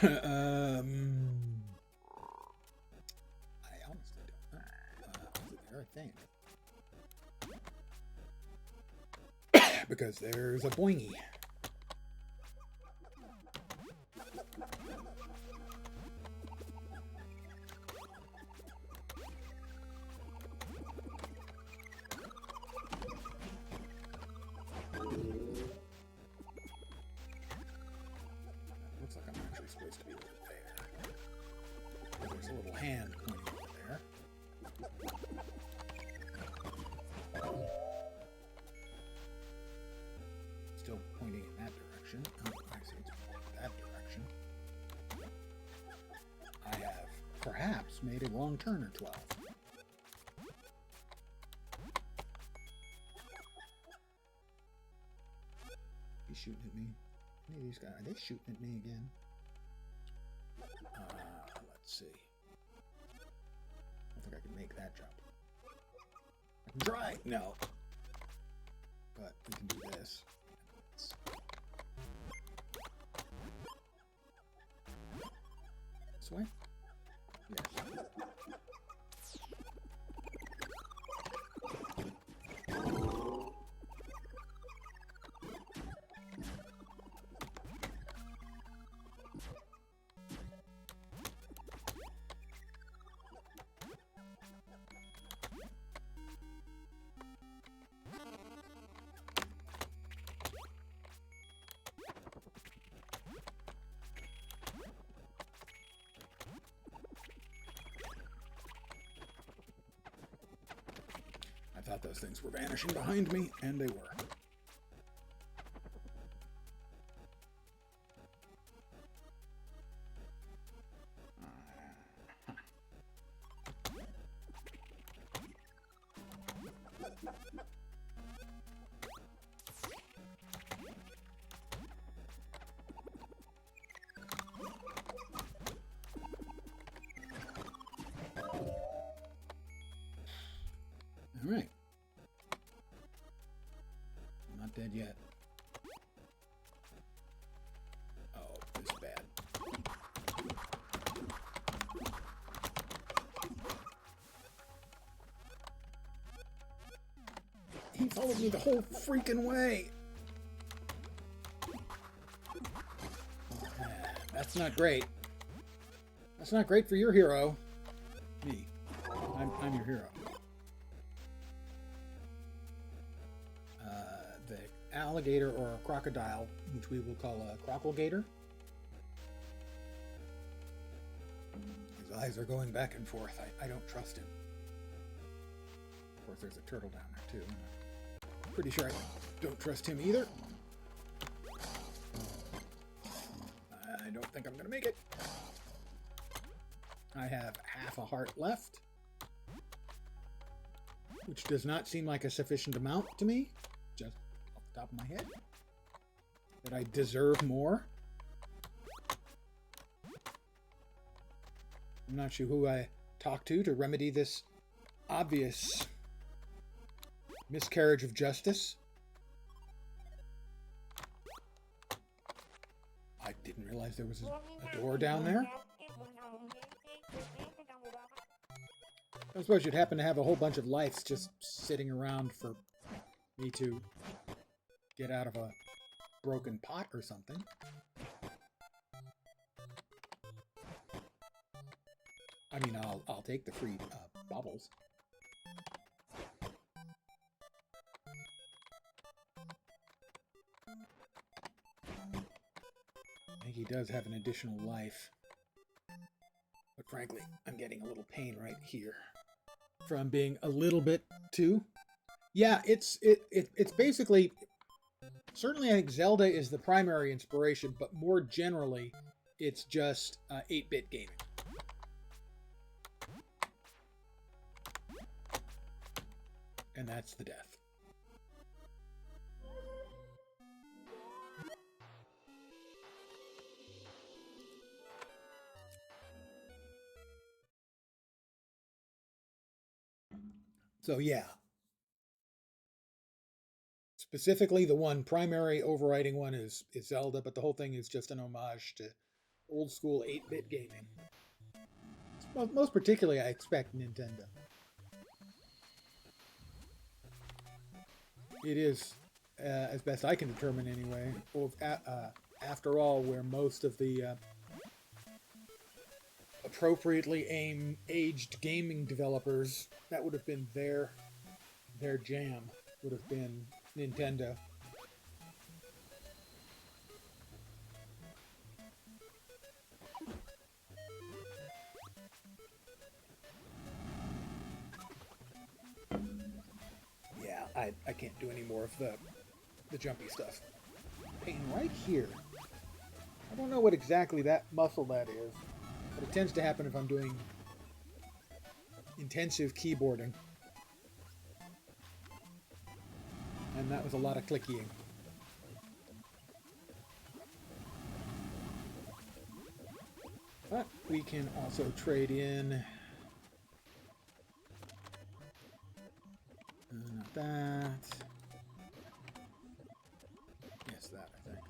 I honestly don't know. Is there a thing? Because there's a boingy. Looks like I'm actually supposed to be over there. There's a little hand pointing over there. Still pointing in that direction. Oh, I see it's pointing that direction. I have perhaps made a wrong turn or 12. He's shooting at me. Any of these guys, are they shooting at me again? Let's see. I don't think I can make that jump. I can try. No. But we can do this. This way? Yes. I thought those things were vanishing behind me, and they were. All right. I'm not dead yet. Oh, this is bad. He followed me the whole freaking way. That's not great. That's not great for your hero. Me. I'm your hero. The alligator or a crocodile, which we will call a crocalgator. His eyes are going back and forth. I don't trust him. Of course, there's a turtle down there too. Pretty sure I don't trust him either. I don't think I'm gonna make it. I have half a heart left, which does not seem like a sufficient amount to me, just off the top of my head. That I deserve more. I'm not sure who I talk to remedy this obvious miscarriage of justice. I didn't realize there was a door down there. I suppose you'd happen to have a whole bunch of lights just sitting around for me to get out of a broken pot or something. I mean, I'll take the free bubbles. I think he does have an additional life. But frankly, I'm getting a little pain right here from being a little bit too. Yeah, it's basically, certainly I think Zelda is the primary inspiration, but more generally, it's just 8-bit gaming. And that's the death. So yeah. Specifically, the one primary overriding one is Zelda, but the whole thing is just an homage to old school 8-bit gaming. Most particularly, I expect Nintendo. It is, as best I can determine anyway, after all, where most of the appropriately aged gaming developers, that would have been their jam, would have been Nintendo. Yeah, I can't do any more of the jumpy stuff. Pain right here. I don't know what exactly that muscle that is, but it tends to happen if I'm doing intensive keyboarding. And that was a lot of clicking. But we can also trade in... not that. Yes, that, I think.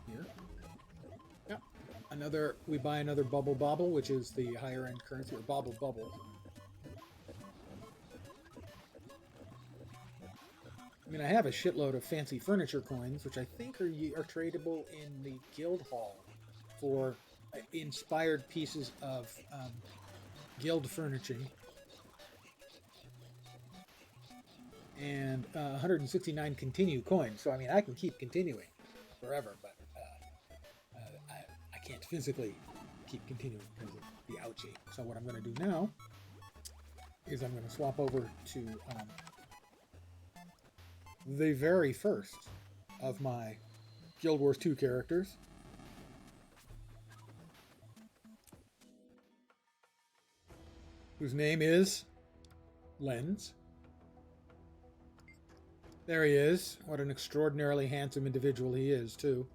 Here. Yep. We buy another Bubble Bobble, which is the higher end currency, or Bobble Bubble. I mean, I have a shitload of fancy furniture coins, which I think are tradable in the guild hall for inspired pieces of guild furnishing. And 169 continue coins. So, I mean, I can keep continuing forever, but I can't physically keep continuing because of the ouchie. So what I'm going to do now is I'm going to swap over to the very first of my Guild Wars 2 characters. Whose name is Lens. There he is. What an extraordinarily handsome individual he is, too.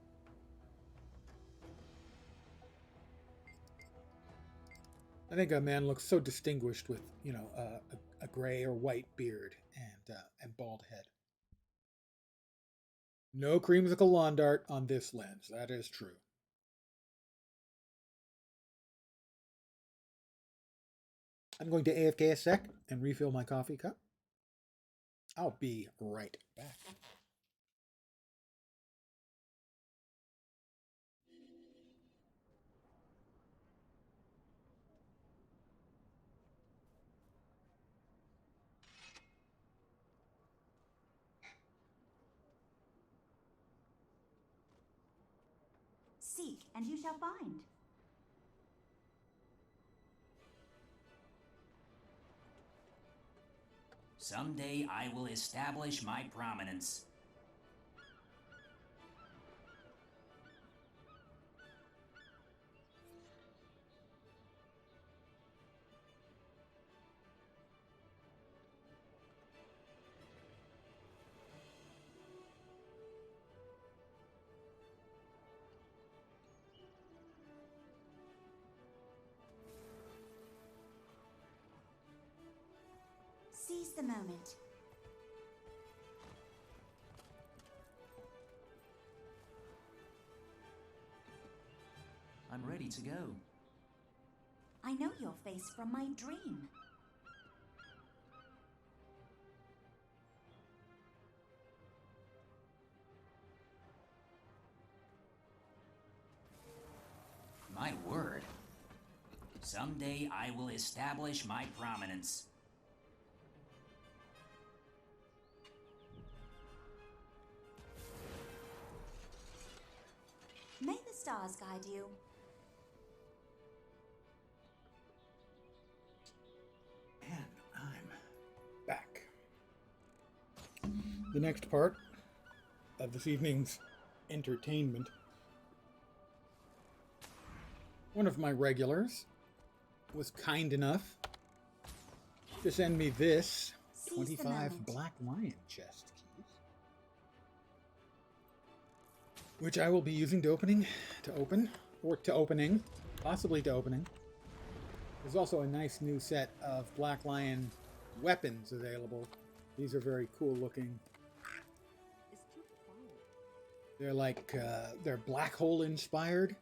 I think a man looks so distinguished with, you know, a gray or white beard and bald head. No creamsicle lawn dart on this Lens. That is true. I'm going to AFK a sec and refill my coffee cup. I'll be right back. Seek, and you shall find. Someday I will establish my prominence. Seize the moment. I'm ready to go. I know your face from my dream. My word. Someday I will establish my prominence. May the stars guide you. And I'm back. The next part of this evening's entertainment. One of my regulars was kind enough to send me this 25 Black Lion chest keys, which I will be using to opening, possibly to opening. There's also a nice new set of Black Lion weapons available. These are very cool looking. They're like, they're black hole inspired.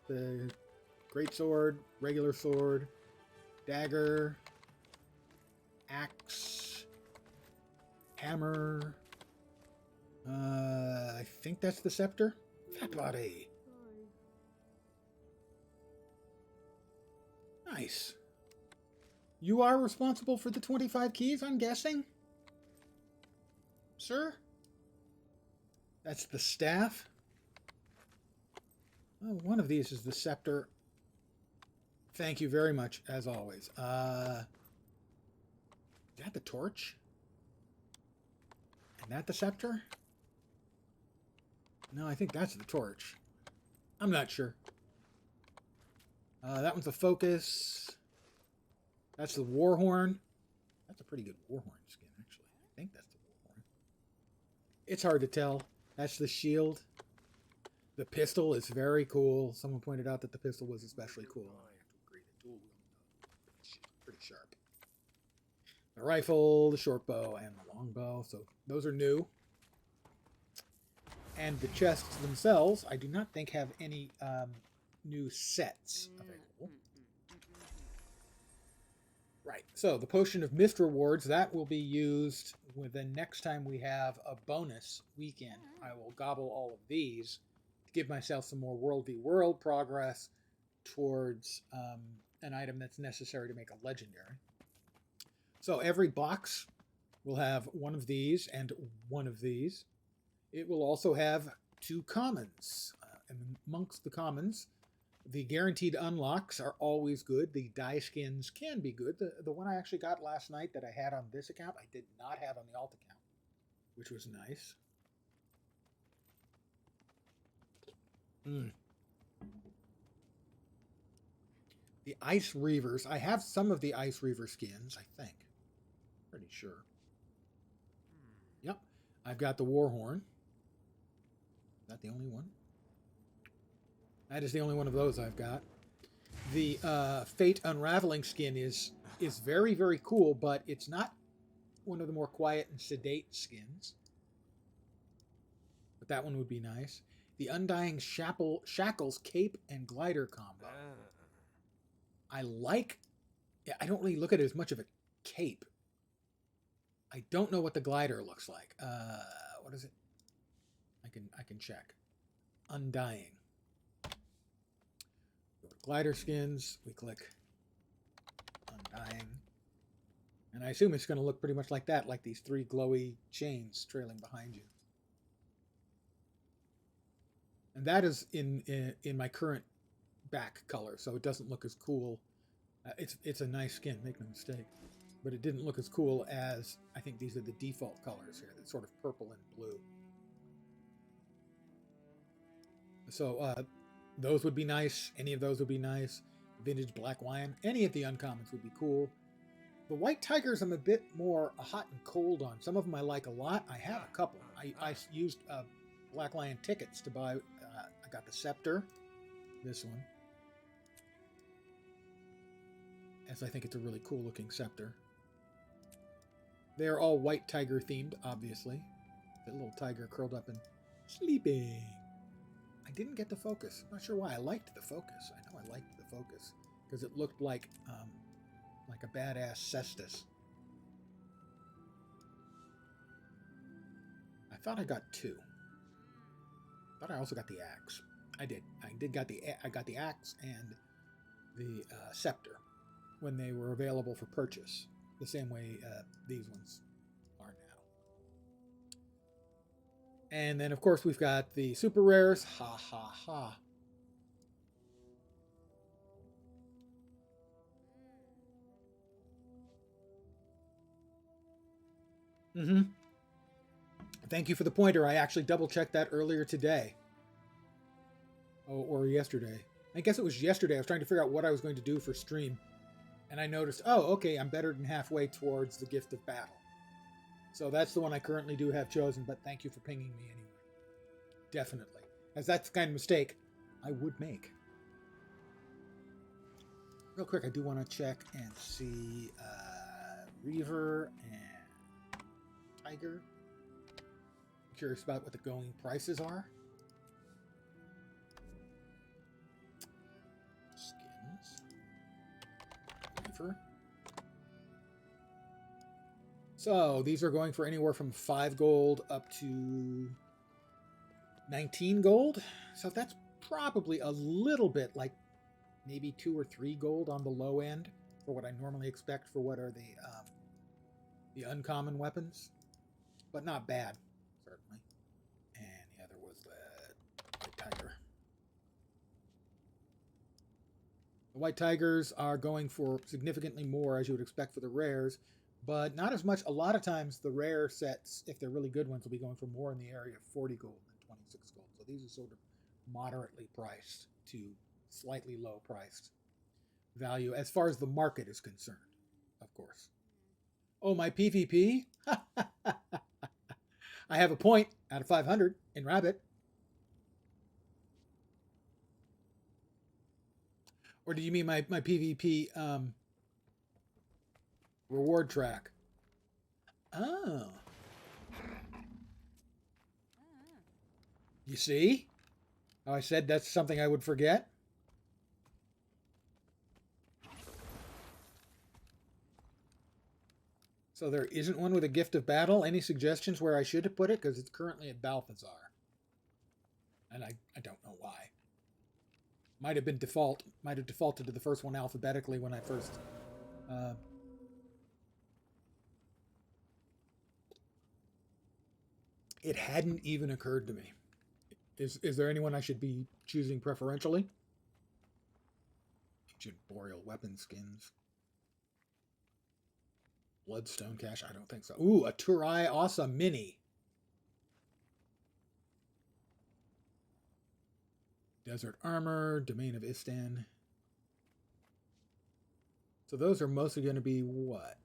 The great sword, regular sword, dagger, axe, hammer. I think that's the scepter. Fat body. Nice. You are responsible for the 25 keys, I'm guessing? Sir? That's the staff. Oh, one of these is the scepter. Thank you very much, as always. Is that the torch? And that the scepter? No, I think that's the torch. I'm not sure. That one's the focus. That's the war horn. That's a pretty good war horn skin, actually. I think that's the war horn. It's hard to tell. That's the shield. The pistol is very cool. Someone pointed out that the pistol was especially cool. I have to agree. The dual wield pretty sharp. The rifle, the short bow, and the long bow. So those are new. And the chests themselves, I do not think have any new sets available. Right. So the Potion of Mist rewards, that will be used with the next time we have a bonus weekend. I will gobble all of these to give myself some more World v. World progress towards an item that's necessary to make a legendary. So every box will have one of these and one of these. It will also have 2 commons. And amongst the commons, the guaranteed unlocks are always good. The die skins can be good. The one I actually got last night that I had on this account, I did not have on the alt account, which was nice. The Ice Reavers. I have some of the Ice Reaver skins, I think. Pretty sure. Yep. I've got the Warhorn. Is that the only one? That is the only one of those I've got. The Fate Unraveling skin is very, very cool, but it's not one of the more quiet and sedate skins. But that one would be nice. The Undying Shackles Cape and Glider combo. I don't really look at it as much of a cape. I don't know what the glider looks like. What is it? I can check. Undying. Go to glider skins. We click Undying. And I assume it's going to look pretty much like that, like these 3 glowy chains trailing behind you. And that is in my current back color, so it doesn't look as cool. It's a nice skin, make no mistake. but it didn't look as cool as, I think these are the default colors here, that sort of purple and blue. So those would be nice. Any of those would be nice. Vintage black lion. Any of the uncommons would be cool. The white tigers I'm a bit more hot and cold on. Some of them I like a lot. I have a couple. I used black lion tickets to buy. I got the scepter. This one. As I think it's a really cool looking scepter. They're all white tiger themed, obviously. The little tiger curled up and sleeping. I didn't get the focus. I'm not sure why. I liked the focus. I know I liked the focus because it looked like a badass cestus. I thought I got two. I thought I also got the axe. I did. I got the axe and the scepter when they were available for purchase. The same way these ones are now. And then, of course, we've got the super rares. Ha ha ha. Mm-hmm. Thank you for the pointer. I actually double-checked that earlier today. Oh, or yesterday. I guess it was yesterday. I was trying to figure out what I was going to do for stream. And I noticed, oh, okay, I'm better than halfway towards the Gift of Battle. So that's the one I currently do have chosen, but thank you for pinging me anyway. Definitely. As that's the kind of mistake I would make. Real quick, I do want to check and see Reaver and Tiger. I'm curious about what the going prices are. Skins. Reaver. So these are going for anywhere from 5 gold up to 19 gold. So that's probably a little bit like maybe 2 or 3 gold on the low end for what I normally expect for what are the uncommon weapons, but not bad, certainly. And the other was the White Tiger. The White Tigers are going for significantly more, as you would expect for the rares, but not as much. A lot of times the rare sets, if they're really good ones, will be going for more in the area of 40 gold than 26 gold. So these are sort of moderately priced to slightly low priced value as far as the market is concerned, of course. Oh, my PvP? I have a point out of 500 in Rabbit. Or do you mean my PvP reward track? Oh. You see? How I said that's something I would forget? So there isn't one with a Gift of Battle. Any suggestions where I should have put it? Because it's currently at Balthazar. And I don't know why. Might have been default. Might have defaulted to the first one alphabetically when I first... It hadn't even occurred to me. Is there anyone I should be choosing preferentially? Ancient Boreal Weapon Skins. Bloodstone Cache? I don't think so. Ooh, a Turai Asa Mini. Desert Armor, Domain of Istan. So those are mostly going to be what?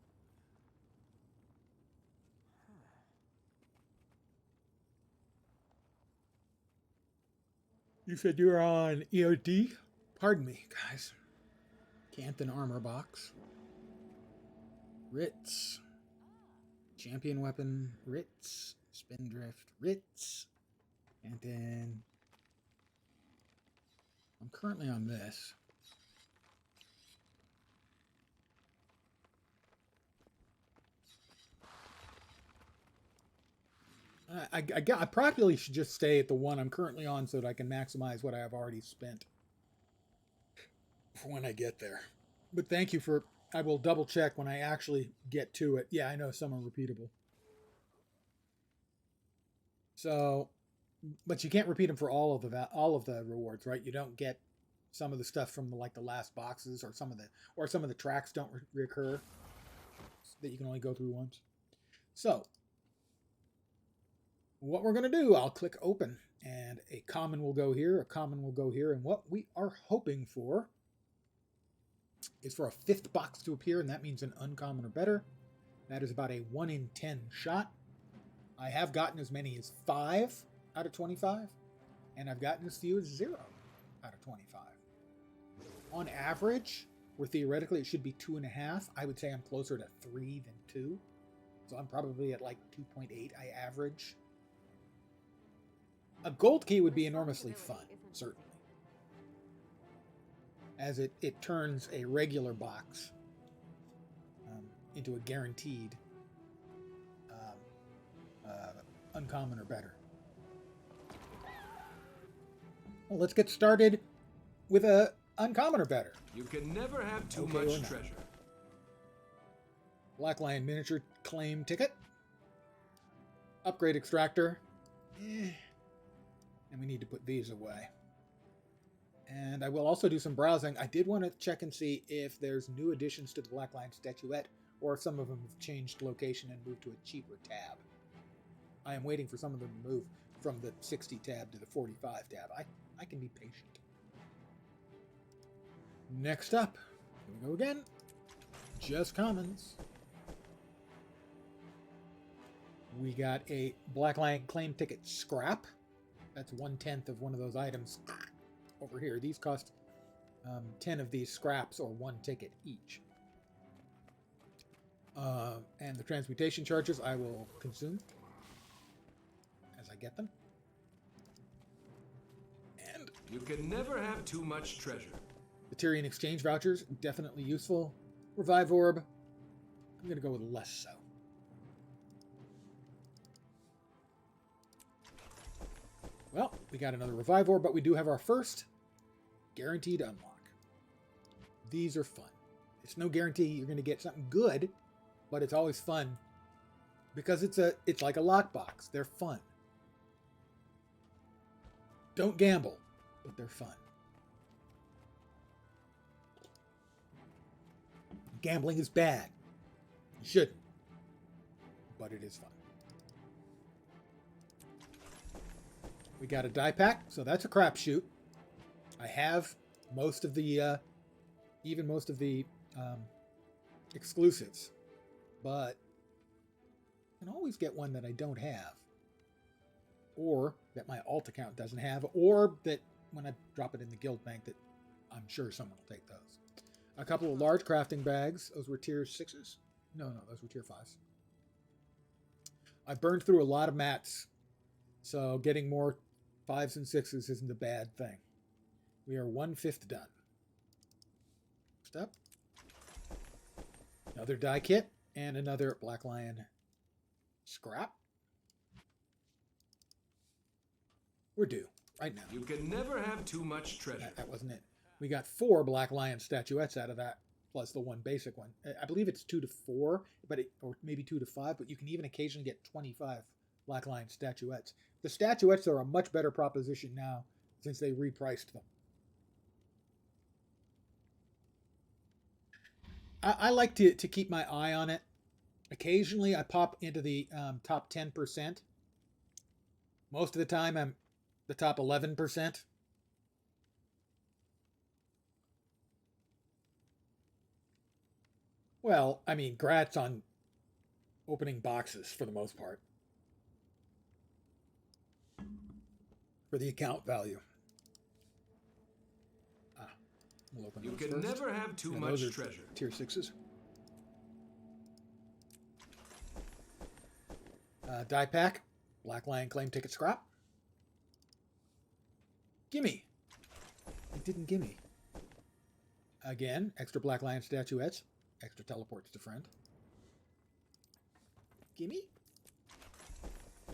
You said you were on EOD? Pardon me, guys. Canton Armor Box. Ritz. Champion Weapon. Ritz. Spindrift. Ritz. And then... I'm currently on this. I probably should just stay at the one I'm currently on so that I can maximize what I have already spent for when I get there. But thank you for... I will double check when I actually get to it. Yeah, I know some are repeatable. So, but you can't repeat them for all of the rewards, right? You don't get some of the stuff from the last boxes, or some of the tracks don't recur. that you can only go through once. So, what we're going to do, I'll click open, and a common will go here, a common will go here, and what we are hoping for is for a 5th box to appear, and that means an uncommon or better. That is about a 1 in 10 shot. I have gotten as many as 5 out of 25, and I've gotten as few as 0 out of 25. On average, where theoretically it should be 2.5, I would say I'm closer to 3 than 2. So I'm probably at like 2.8 I average. A gold key would be enormously fun, certainly, as it turns a regular box into a guaranteed uncommon or better. Well, let's get started with a uncommon or better. You can never have too much treasure. Black Lion miniature claim ticket. Upgrade extractor. And we need to put these away. And I will also do some browsing. I did want to check and see if there's new additions to the Black Lion statuette, or if some of them have changed location and moved to a cheaper tab. I am waiting for some of them to move from the 60 tab to the 45 tab. I can be patient. Next up, here we go again. Just commons. We got a Black Lion claim ticket scrap. That's 1/10 of one of those items over here. These cost 10 of these scraps, or 1 ticket each. And the transmutation charges I will consume as I get them. And you can never have too much treasure. The Tyrian exchange vouchers, definitely useful. Revive orb, I'm going to go with less so. Well, we got another revive orb, but we do have our first guaranteed unlock. These are fun. It's no guarantee you're going to get something good, but it's always fun because it's like a lockbox. They're fun. Don't gamble, but they're fun. Gambling is bad. You shouldn't, but it is fun. We got a die pack, so that's a crapshoot. I have most of the, even most of the exclusives, but I can always get one that I don't have, or that my alt account doesn't have, or that when I drop it in the guild bank that I'm sure someone will take those. A couple of large crafting bags. Those were tier 6s. No, those were tier 5s. I burned through a lot of mats, so getting more 5s and 6s isn't a bad thing. We are 1/5 done. Next up, another die kit and another Black Lion scrap. We're due right now. You can never have too much treasure. That wasn't it. We got 4 Black Lion statuettes out of that, plus the 1 basic one. I believe it's 2 to 4, or maybe 2 to 5, but you can even occasionally get 25 Black Lion statuettes. The statuettes are a much better proposition now since they repriced them. I like to keep my eye on it. Occasionally I pop into the top 10%. Most of the time I'm the top 11%. Well, I mean, grats on opening boxes for the most part. For the account value. We'll open you those can first. never have too Yeah, much those are treasure. Tier 6s. Die pack. Black Lion claim ticket scrap. Gimme. It didn't gimme. Again, extra Black Lion statuettes. Extra teleports to friend. Gimme.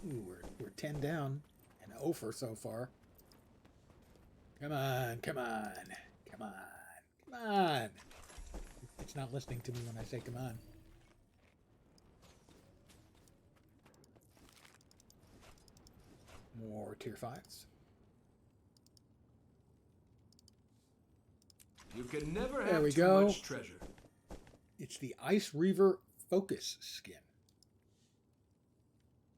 Ooh, we're 10 down and 0 for so far. Come on, come on, come on, come on. It's not listening to me when I say come on. More tier 5s. You can never There have we too go. much treasure. It's the Ice Reaver Focus skin.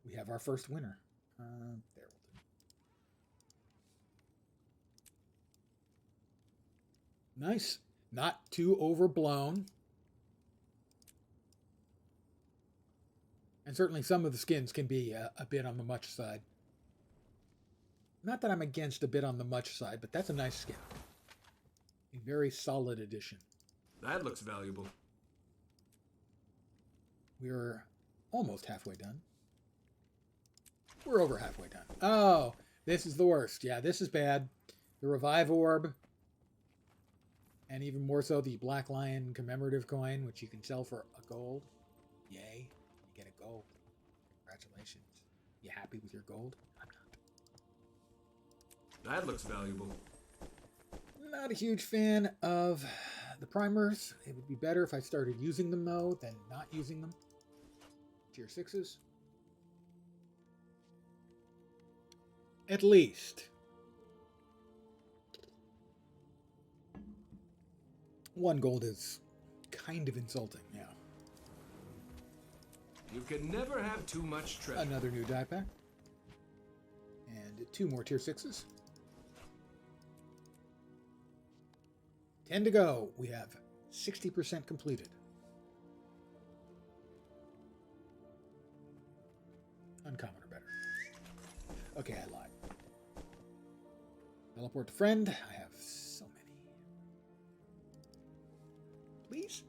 We have our first winner. There we'll do. Nice. Not too overblown. And certainly some of the skins can be a bit on the much side. Not that I'm against a bit on the much side, but that's a nice skin. A very solid addition. That looks valuable. We're almost halfway done. We're over halfway done. Oh, this is the worst. Yeah, this is bad. The Revive Orb. And even more so, the Black Lion commemorative coin, which you can sell for a gold. Yay. You get a gold. Congratulations. You happy with your gold? I'm not. That looks valuable. Not a huge fan of the primers. It would be better if I started using them, though, than not using them. Tier 6s. At least. One gold is kind of insulting, yeah. You can never have too much treasure. Another new die pack. And 2 more tier 6s. 10 to go. We have 60% completed. Uncommon or better. Okay, I lied. Teleport to friend. I have so many. Please.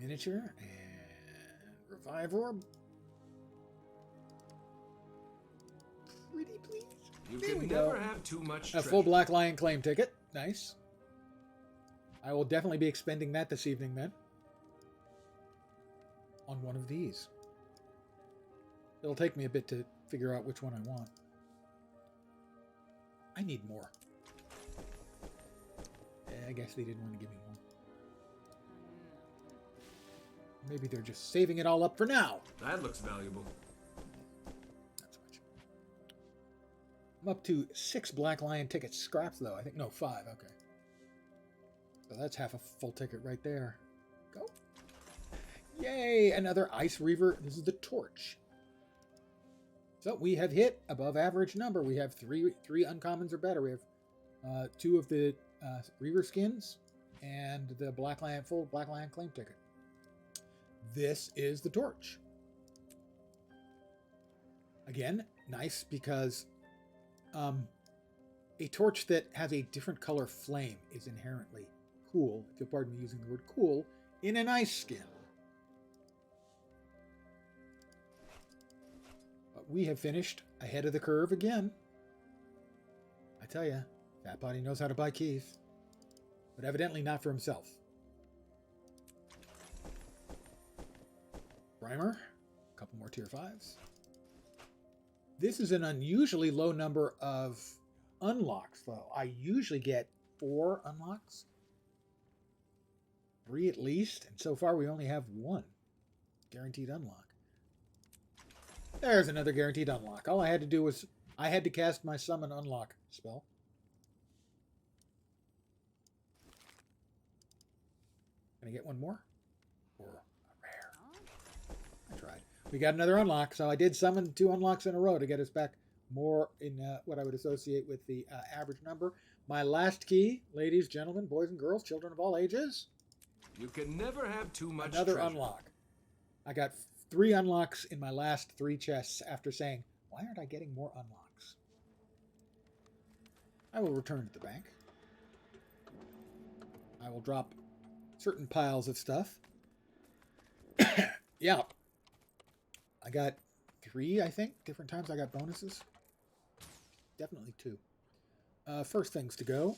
Miniature and Revive Orb. Pretty please. You There can we never go. have too much A treasure. full Black Lion claim ticket. Nice. I will definitely be expending that this evening then. On one of these. It'll take me a bit to figure out which one I want. I need more. I guess they didn't want to give me more. Maybe they're just saving it all up for now. That looks valuable. Not so much. I'm up to 6 Black Lion tickets scraps, though. I think, no, 5. Okay. So that's half a full ticket right there. Go. Yay! Another Ice Reaver. This is the Torch. So we have hit above average number. We have three uncommons or better. We have 2 of the Reaver skins and the full Black Lion claim ticket. This is the Torch. Again, nice because a torch that has a different color flame is inherently cool, if you'll pardon me using the word cool, in an ice skin. But we have finished ahead of the curve again. I tell ya, Fat Body knows how to buy keys, but evidently not for himself. Primer, a couple more tier 5s. This is an unusually low number of unlocks, though. I usually get 4 unlocks. 3 at least, and so far we only have 1 guaranteed unlock. There's another guaranteed unlock. All I had to do was, I had to cast my summon unlock spell. Can I get one more? Or a rare? I tried. We got another unlock, so I did summon 2 unlocks in a row to get us back more in what I would associate with the average number. My last key, ladies, gentlemen, boys and girls, children of all ages. You can never have too much Another treasure. unlock. I got 3 unlocks in my last 3 chests after saying, why aren't I getting more unlocks? I will return to the bank. I will drop certain piles of stuff. Yeah. I got 3, I think, different times I got bonuses. Definitely 2. First things to go.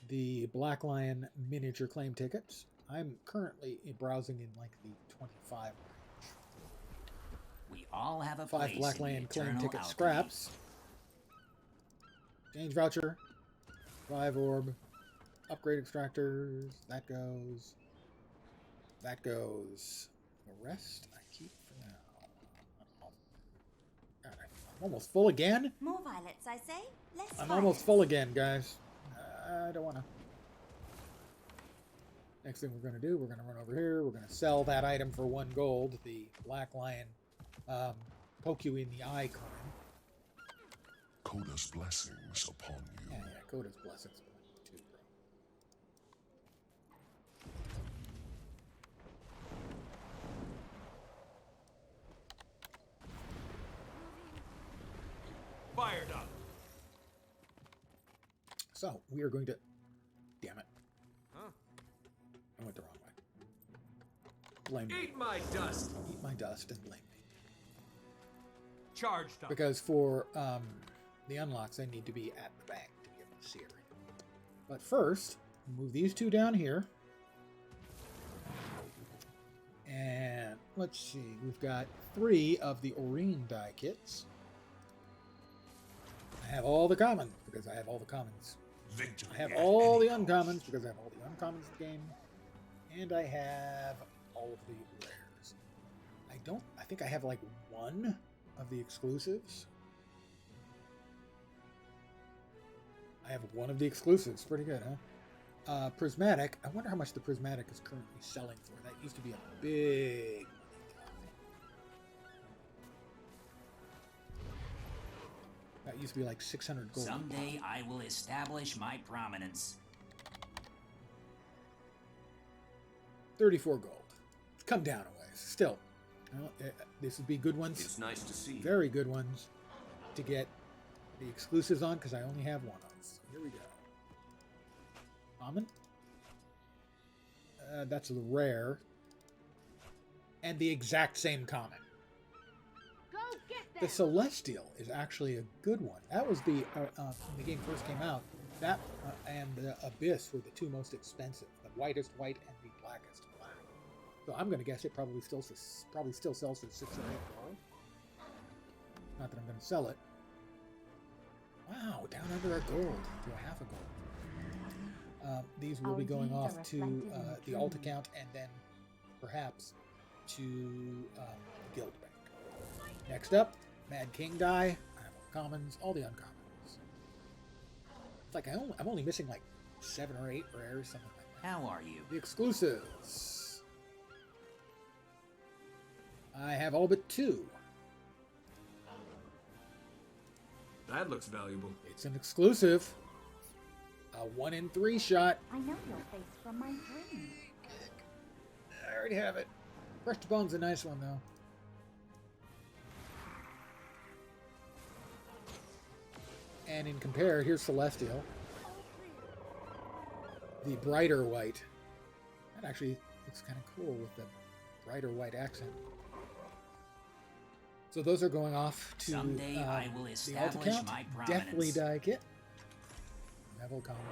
The Black Lion miniature claim tickets. I'm currently browsing in like the 25 range. We all have a 5 place Black in the Lion claim eternal ticket alchemy. scraps. Exchange voucher. Revive Orb. Upgrade extractors. That goes. That goes. The rest I keep for now. God, I'm almost full again? More violets, I say. Less I'm violets. almost full again, guys. I don't want to. Next thing we're going to do, we're going to run over here. We're going to sell that item for 1 gold. The Black Lion poke you in the eye coin. Coda's blessings upon you. Yeah, Coda's blessings upon you too, bro. Fired up. So, we are going to... Damn it. Huh? I went the wrong way. Blame me. Eat my dust. Eat my dust and blame me. Charged up. Because for the unlocks, I need to be at the bank to be able to see everything. But first, move these 2 down here. And let's see, we've got 3 of the Oreen die kits. I have all the commons because I have all the commons. Victory I have at all the any uncommons because I have all the uncommons in the game. And I have all of the rares. I think I have like 1 of the exclusives. I have 1 of the exclusives. Pretty good, huh? Prismatic. I wonder how much the Prismatic is currently selling for. That used to be a big money guy. That used to be like 600 gold. Someday I will establish my prominence. 34 gold. Come down a ways. Still, this would be good ones. It's nice to see. Very good ones to get the exclusives on because I only have 1 of. So here we go. Common. That's the rare. And the exact same common. Go get them! The Celestial is actually a good one. That was the when the game first came out. That and the Abyss were the 2 most expensive. The whitest white and the blackest black. So I'm going to guess it probably still sells for 6 or 8 gold. Not that I'm going to sell it. Wow, down under a gold to a half a gold. These will be going off to the alt account and then perhaps to the guild bank. Next up, Mad King die. I have all the commons, all the uncommons. It's like I'm only missing like 7 or 8 rares, something like that. How are you? The exclusives. I have all but 2. That looks valuable. It's an exclusive. A 1 in 3 shot. I know your face from my dreams. I already have it. Fresh to Bone's a nice one, though. And in compare, here's Celestial. The brighter white. That actually looks kind of cool with the brighter white accent. So those are going off to Someday I will the alt establish account. my Deathly prominence. die kit. Level combo.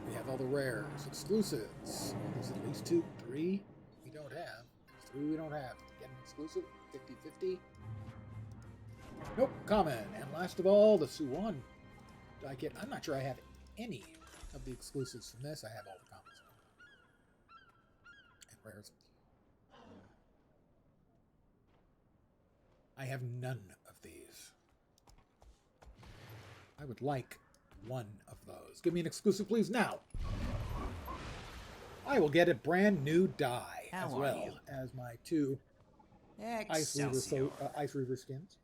We have all the rares, exclusives. There's at least 2, 3 we don't have. 3 we don't have. Get an exclusive, 50-50. Nope, common. And last of all, the Suwon die kit. I'm not sure I have any of the exclusives from this. I have all the commons. And rares. I have none of these. I would like 1 of those. Give me an exclusive, please, now. I will get a brand new die How as are well you? as my 2 Ice Excelsior. Reaver skins.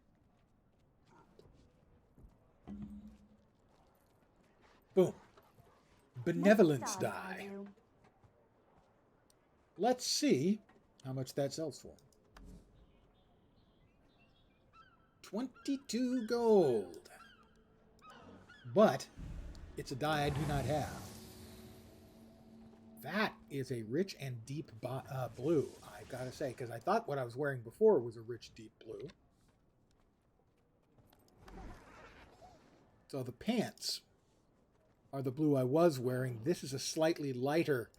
Boom. Benevolence What stars die. are you? Let's see how much that sells for. 22 gold. But it's a die I do not have. That is a rich and deep blue, I gotta say, because I thought what I was wearing before was a rich, deep blue. So the pants are the blue I was wearing. This is a slightly lighter,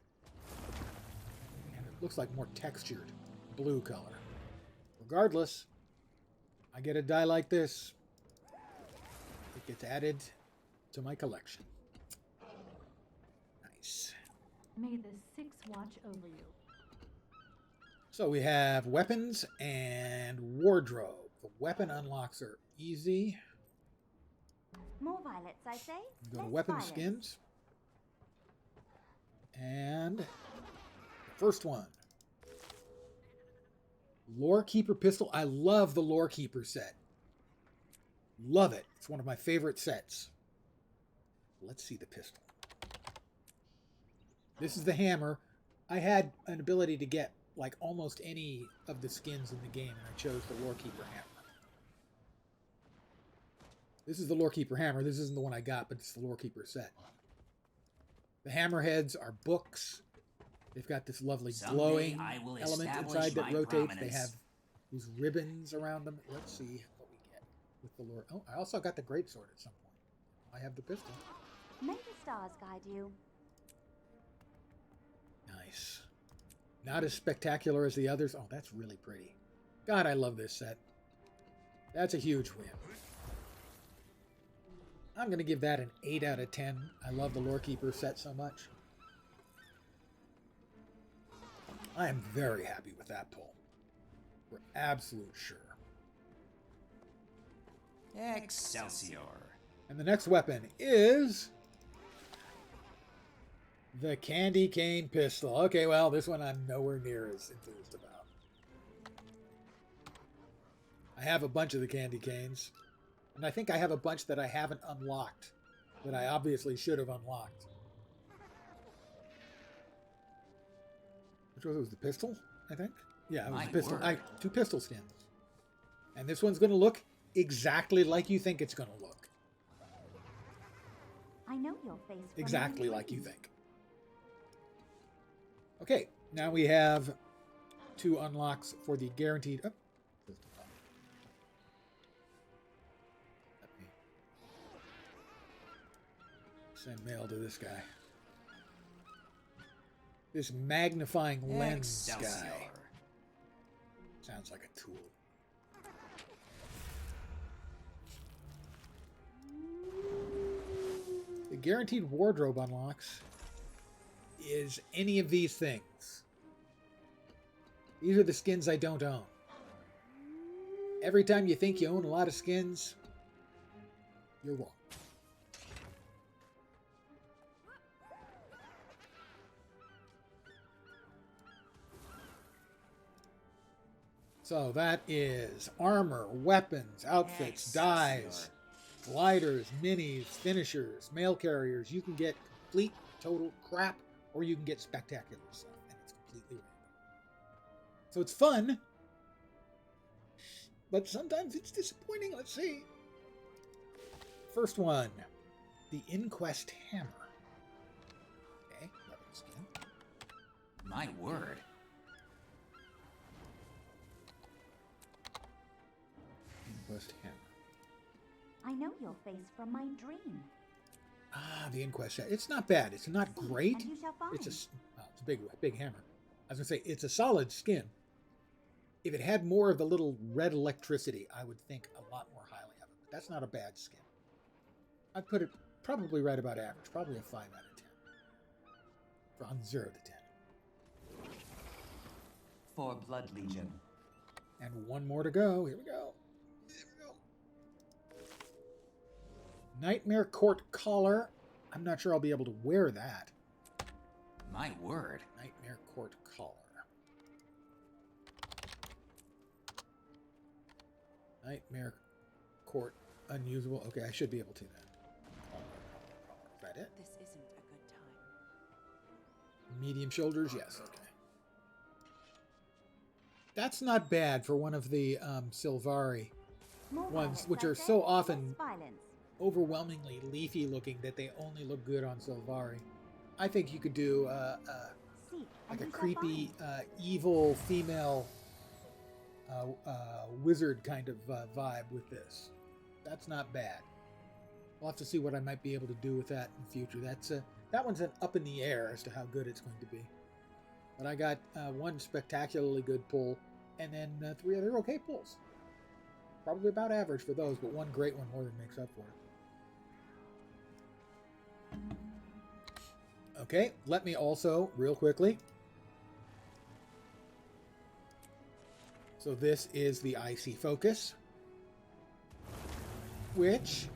and it looks like more textured blue color. Regardless, I get a die like this. It gets added to my collection. Nice. May the Six watch over you. So we have weapons and wardrobe. The weapon unlocks are easy. More violets, I say. Go to Less weapon violets. skins. And the first one. Lore Keeper pistol. I love the Lore Keeper set. Love it. It's one of my favorite sets. Let's see the pistol. This is the hammer. I had an ability to get like almost any of the skins in the game, and I chose the Lore Keeper hammer. This is the Lore Keeper hammer. This isn't the one I got, but it's the Lore Keeper set. The hammerheads are books. They've got this lovely glowing element inside that rotates. They have these ribbons around them. Let's see what we get with the Lore. Oh, I also got the greatsword at some point. I have the pistol. May the stars guide you. Nice. Not as spectacular as the others. Oh, that's really pretty. God, I love this set. That's a huge win. I'm going to give that an 8 out of 10. I love the Lore Keeper set so much. I am very happy with that pull. For absolute sure. Excelsior. And the next weapon is the Candy Cane Pistol. Okay, well, this one I'm nowhere near as enthused about. I have a bunch of the Candy Canes. And I think I have a bunch that I haven't unlocked. That I obviously should have unlocked. Which was the pistol, I think? Yeah, it was the pistol. 2 pistol skins. And this one's going to look exactly like you think it's going to look. I know your face. Exactly like you think. Okay, now we have 2 unlocks for the guaranteed... Oh, let me send mail to this guy. This magnifying lens guy. Sounds like a tool. The guaranteed wardrobe unlocks is any of these things. These are the skins I don't own. Every time you think you own a lot of skins, you're wrong. So that is armor, weapons, outfits, dyes, gliders, minis, finishers, mail carriers. You can get complete, total crap, or you can get spectacular stuff, and it's completely random. So it's fun, but sometimes it's disappointing. Let's see. First one, the Inquest Hammer. Okay, weapon skin. My word. Inquest Hammer. I know your face from my dream. Ah, the Inquest Hammer. It's not bad. It's not great. And you shall find. It's a big hammer. I was gonna say it's a solid skin. If it had more of the little red electricity, I would think a lot more highly of it. But that's not a bad skin. I'd put it probably right about average. Probably a 5 out of 10. From 0 to 10. For Blood Legion. And one more to go. Here we go. Nightmare Court Collar. I'm not sure I'll be able to wear that. My word. Nightmare Court Collar. Nightmare Court Unusable. Okay, I should be able to then. Is that it? This isn't a good time. Medium shoulders? Yes, okay. That's not bad for one of the Sylvari ones, which are so often overwhelmingly leafy looking that they only look good on Sylvari. I think you could do like a creepy, evil female wizard kind of vibe with this. That's not bad. We'll have to see what I might be able to do with that in the future. That one's an up in the air as to how good it's going to be. But I got one spectacularly good pull, and then 3 other okay pulls. Probably about average for those, but one great one more than makes up for it. Okay, let me also, real quickly. So this is the IC Focus, which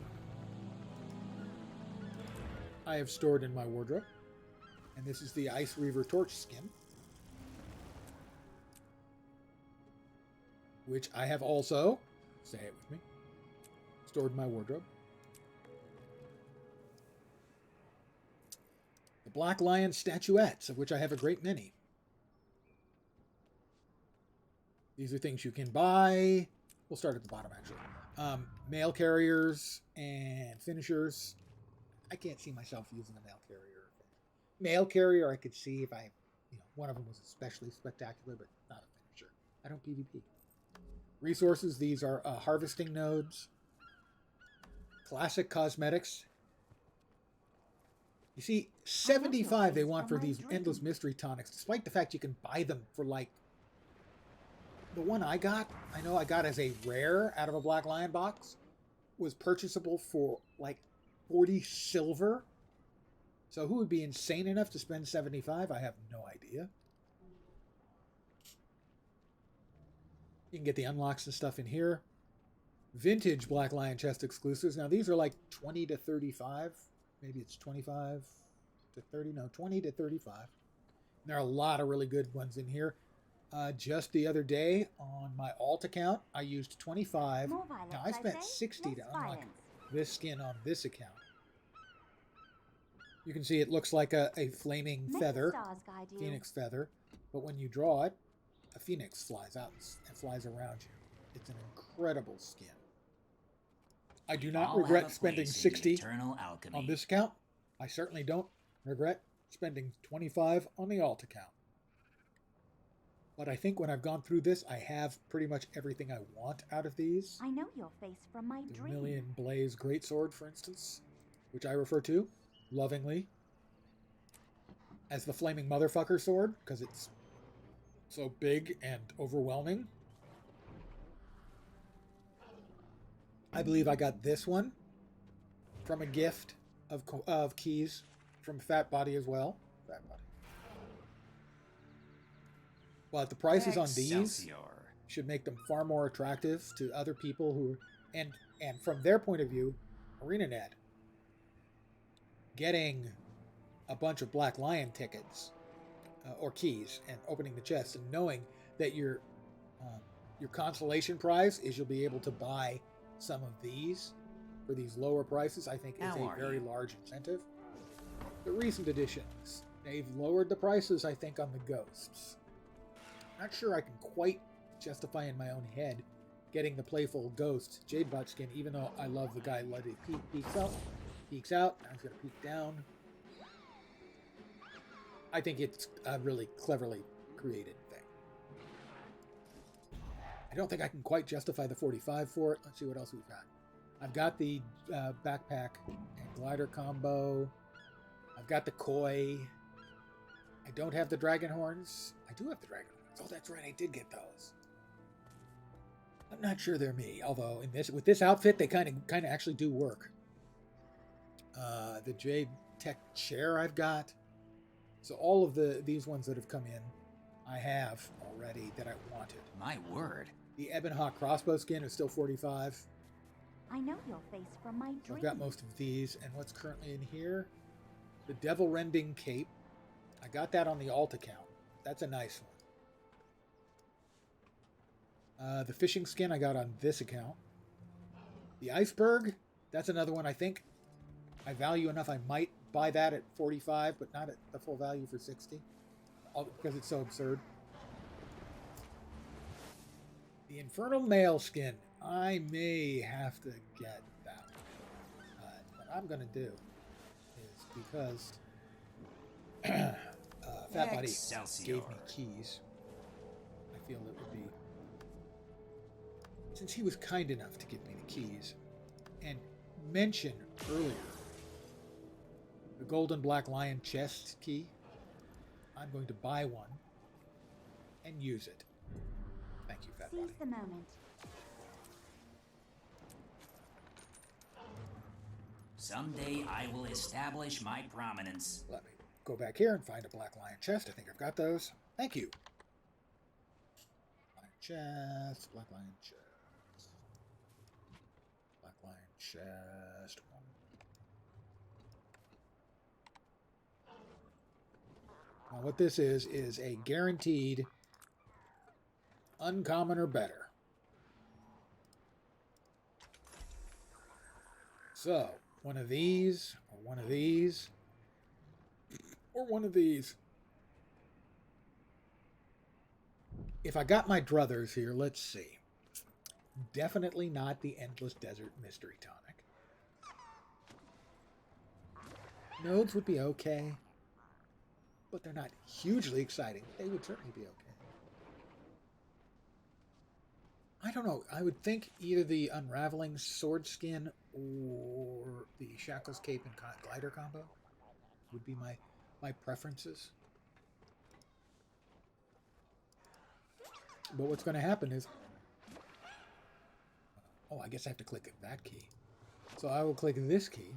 I have stored in my wardrobe. And this is the Ice Reaver Torch skin, which I have also, say it with me, stored in my wardrobe. The Black Lion statuettes, of which I have a great many. These are things you can buy. We'll start at the bottom, actually. Mail carriers and finishers. I can't see myself using a mail carrier. Mail carrier, I could see if one of them was especially spectacular, but not a finisher. I don't PvP. Resources, these are harvesting nodes. Classic cosmetics. You see, 75 they want for these endless mystery tonics, despite the fact you can buy them for like... The one I know I got as a rare out of a Black Lion box, was purchasable for like 40 silver. So who would be insane enough to spend 75? I have no idea. You can get the unlocks and stuff in here. Vintage Black Lion chest exclusives. Now these are like 20 to 35. Maybe it's 25 to 30. No, 20 to 35. And there are a lot of really good ones in here. Just the other day on my alt account, I used 25. Now I spent 60 to unlock this skin on this account. You can see it looks like a flaming feather, phoenix feather, but when you draw it, a phoenix flies out and flies around you. It's an incredible skin. I do not regret spending 60 on this account. I certainly don't regret spending 25 on the alt account. But I think when I've gone through this, I have pretty much everything I want out of these. I know your face from my the dream. Vermilion Blaze Greatsword, for instance, which I refer to lovingly as the Flaming Motherfucker sword, because it's so big and overwhelming. I believe I got this one from a gift of keys from Fat Body as well. Fat Body. But the prices on these should make them far more attractive to other people who, and from their point of view, ArenaNet, getting a bunch of Black Lion tickets or keys and opening the chest and knowing that your consolation prize is you'll be able to buy some of these for these lower prices, I think is a very large incentive. The recent editions, they've lowered the prices, I think, on the ghosts. Not sure I can quite justify in my own head getting the playful ghost Jadebot skin, even though I love the guy let it peeks out, now he's gonna peek down. I think it's a really cleverly created thing. I don't think I can quite justify the 45 for it. Let's see what else we've got. I've got the backpack and glider combo. I've got the koi. I don't have the dragon horns. I do have the dragon horns. Oh, that's right. I did get those. I'm not sure they're me, although with this outfit, they kind of actually do work. The Jade Tech chair I've got. So all of these ones that have come in, I have already that I wanted. My word. The Ebonhawk crossbow skin is still 45. I know your face from my dream. I've got most of these, and what's currently in here? The Devil Rending Cape. I got that on the alt account. That's a nice one. The fishing skin I got on this account. The Iceberg, that's another one I think I value enough I might buy that at 45, but not at the full value for 60, because it's so absurd. The Infernal Male skin, I may have to get that one. What I'm going to do is, because Fat Body gave me keys, I feel it would be, since he was kind enough to give me the keys, and mention earlier the Golden Black Lion chest key, I'm going to buy one and use it. Thank you, Fat Body. Seize the moment. Someday I will establish my prominence. Let me go back here and find a Black Lion chest. I think I've got those. Thank you. Lion chest, Black Lion chest. Black Lion chest. Now, what this is a guaranteed uncommon or better. So, one of these, or one of these, or one of these. If I got my druthers here, let's see. Definitely not the Endless Desert Mystery Tonic. Nodes would be okay, but they're not hugely exciting. They would certainly be okay. I don't know. I would think either the Unraveling Sword Skin or the Shackles Cape and Glider combo would be my preferences. But what's going to happen is... Oh, I guess I have to click that key. So I will click this key,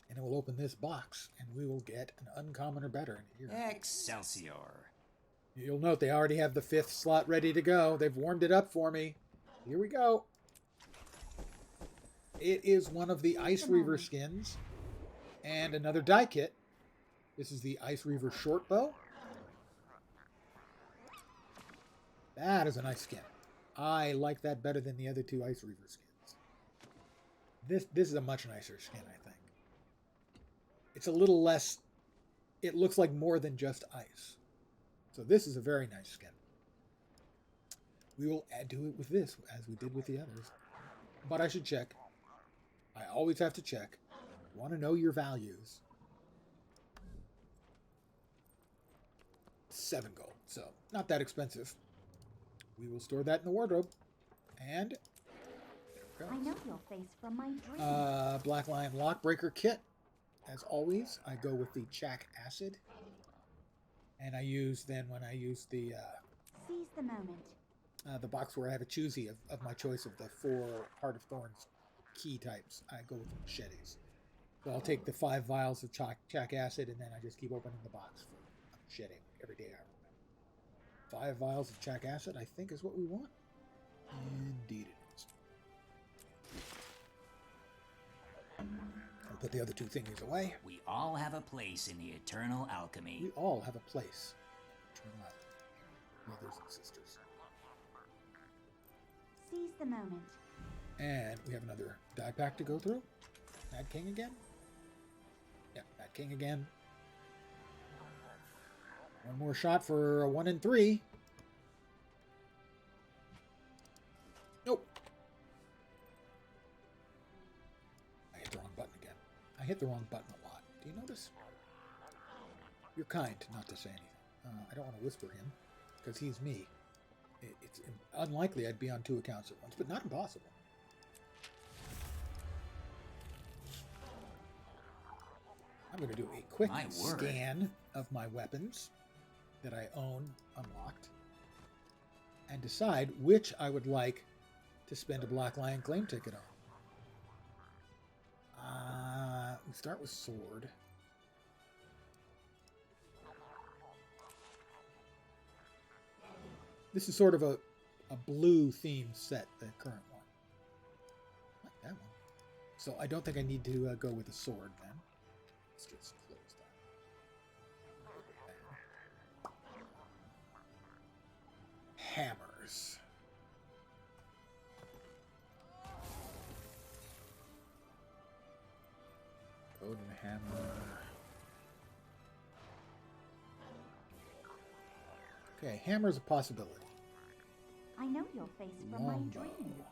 and it will open this box, and we will get an uncommon or better in here. Excelsior. You'll note they already have the 5th slot ready to go. They've warmed it up for me. Here we go. It is one of the Ice Reaver skins and another die kit. This is the Ice Reaver short bow. That is a nice skin. I like that better than the other 2 Ice Reaver skins. This is a much nicer skin, I think. It's a little less... It looks like more than just ice. So this is a very nice skin. We will add to it with this, as we did with the others. But I should check. I always have to check. Want to know your values. 7 gold, so not that expensive. We will store that in the wardrobe. And I know your face from my dream. Black Lion Lockbreaker kit. As always, I go with the Chac Acid. And I use, then when I use the... Seize the moment. The box where I have a choosie of my choice of the 4 Heart of Thorns key types, I go with machetes. So I'll take the 5 vials of Chac Acid, and then I just keep opening the box for a machete every day I remember. 5 vials of Chac Acid, I think, is what we want. Indeed it is. I'll put the other 2 thingies away. We all have a place in the eternal alchemy. We all have a place. Eternal alchemy. Brothers and sisters. Seize the moment. And we have another die pack to go through. Mad King again? Yeah, Mad King again. One more shot for a 1 in 3. Nope. I hit the wrong button again. I hit the wrong button a lot. Do you notice? You're kind not to say anything. I don't want to whisper him, because he's me. It's unlikely I'd be on 2 accounts at once, but not impossible. I'm going to do a quick scan of my weapons that I own unlocked and decide which I would like to spend a Black Lion claim ticket on. We start with sword. This is sort of a blue themed set, the current one. I like that one. So I don't think I need to go with a sword then. Let's just close that. Hammers. Odin hammer. Okay, hammer's a possibility. I know your face from my dream.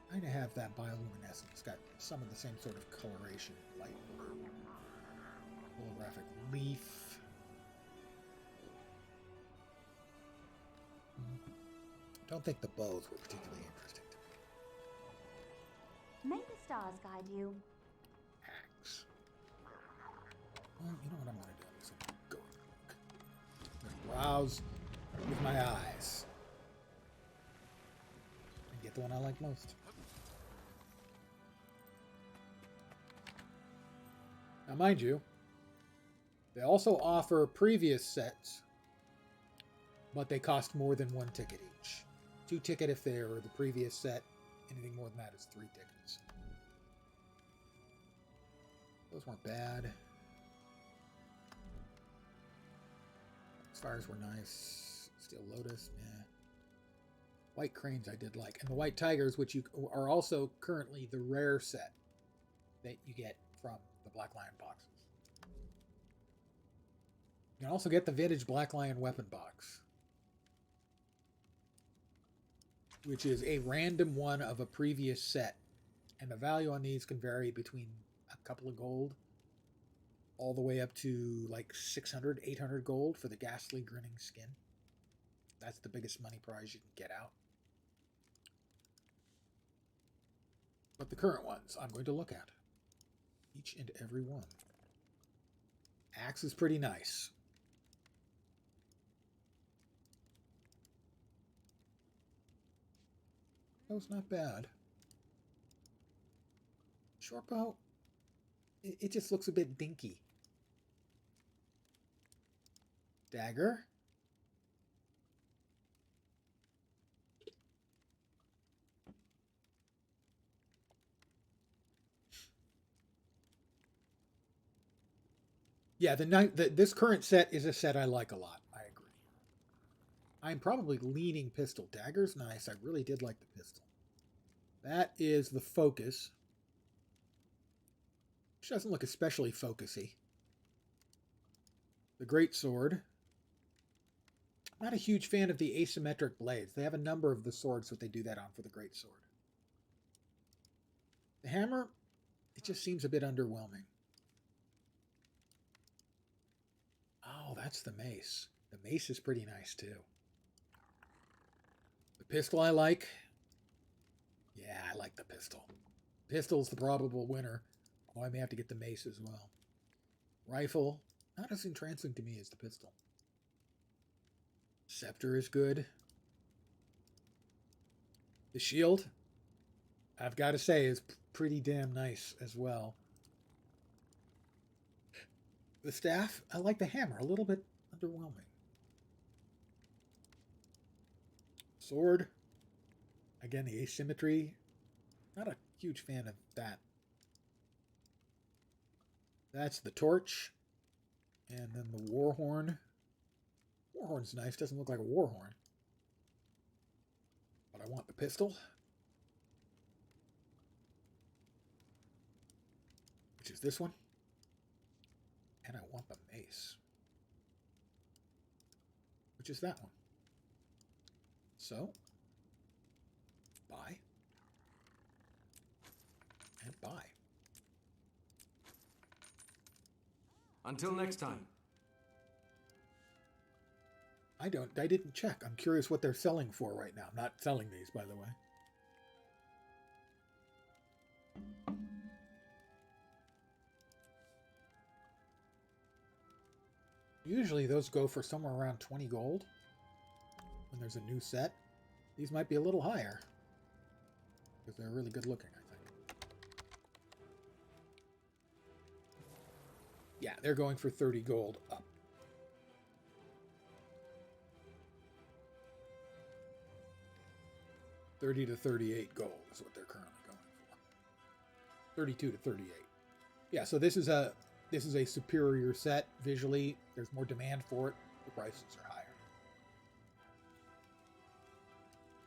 I kind of have that bioluminescent. It's got some of the same sort of coloration. Light blue. Holographic leaf. Don't think the bows were particularly interesting to me. May the stars guide you. Axe. Well, you know what I'm going to do? I'm just going to go and look. I'm going to browse with my eyes. And get the one I like most. Now, mind you, they also offer previous sets, but they cost more than 1 ticket each. 2 ticket if they're the previous set. Anything more than that is 3 tickets. Those weren't bad. Crossfires were nice. Steel Lotus, yeah. White Cranes I did like. And the White Tigers, which you are also currently the rare set that you get from the Black Lion boxes. You can also get the vintage Black Lion weapon box, which is a random one of a previous set. And the value on these can vary between a couple of gold all the way up to like 600, 800 gold for the ghastly grinning skin. That's the biggest money prize you can get out. But the current ones I'm going to look at. Each and every one. Axe is pretty nice. That was not bad. Short bow, it just looks a bit dinky. Dagger. Yeah, this current set is a set I like a lot. I agree. I'm probably leaning pistol. Dagger's nice. I really did like the pistol. That is the focus. Which doesn't look especially focusy. The great sword. I'm not a huge fan of the asymmetric blades. They have a number of the swords that they do that on for the great sword. The hammer, it just seems a bit underwhelming. Oh, that's the mace. The mace is pretty nice too. The pistol I like. Yeah, I like the pistol. Pistol's the probable winner. Oh, I may have to get the mace as well. Rifle, not as entrancing to me as the pistol. Scepter is good. The shield, I've got to say, is pretty damn nice as well. The staff, I like the hammer, a little bit underwhelming. Sword, again, the asymmetry, not a huge fan of that. That's the torch, and then the war horn. War horn's nice, doesn't look like a war horn. But I want the pistol, which is this one. And I want the mace, which is that one. So, buy, and buy. Until next time. I didn't check. I'm curious what they're selling for right now. I'm not selling these, by the way. Usually those go for somewhere around 20 gold when there's a new set. These might be a little higher because they're really good looking, I think. Yeah, they're going for 30 gold up. $30 to $38 gold is what they're currently going for. 32 to 38. Yeah, so this is a superior set visually. There's more demand for it. The prices are higher.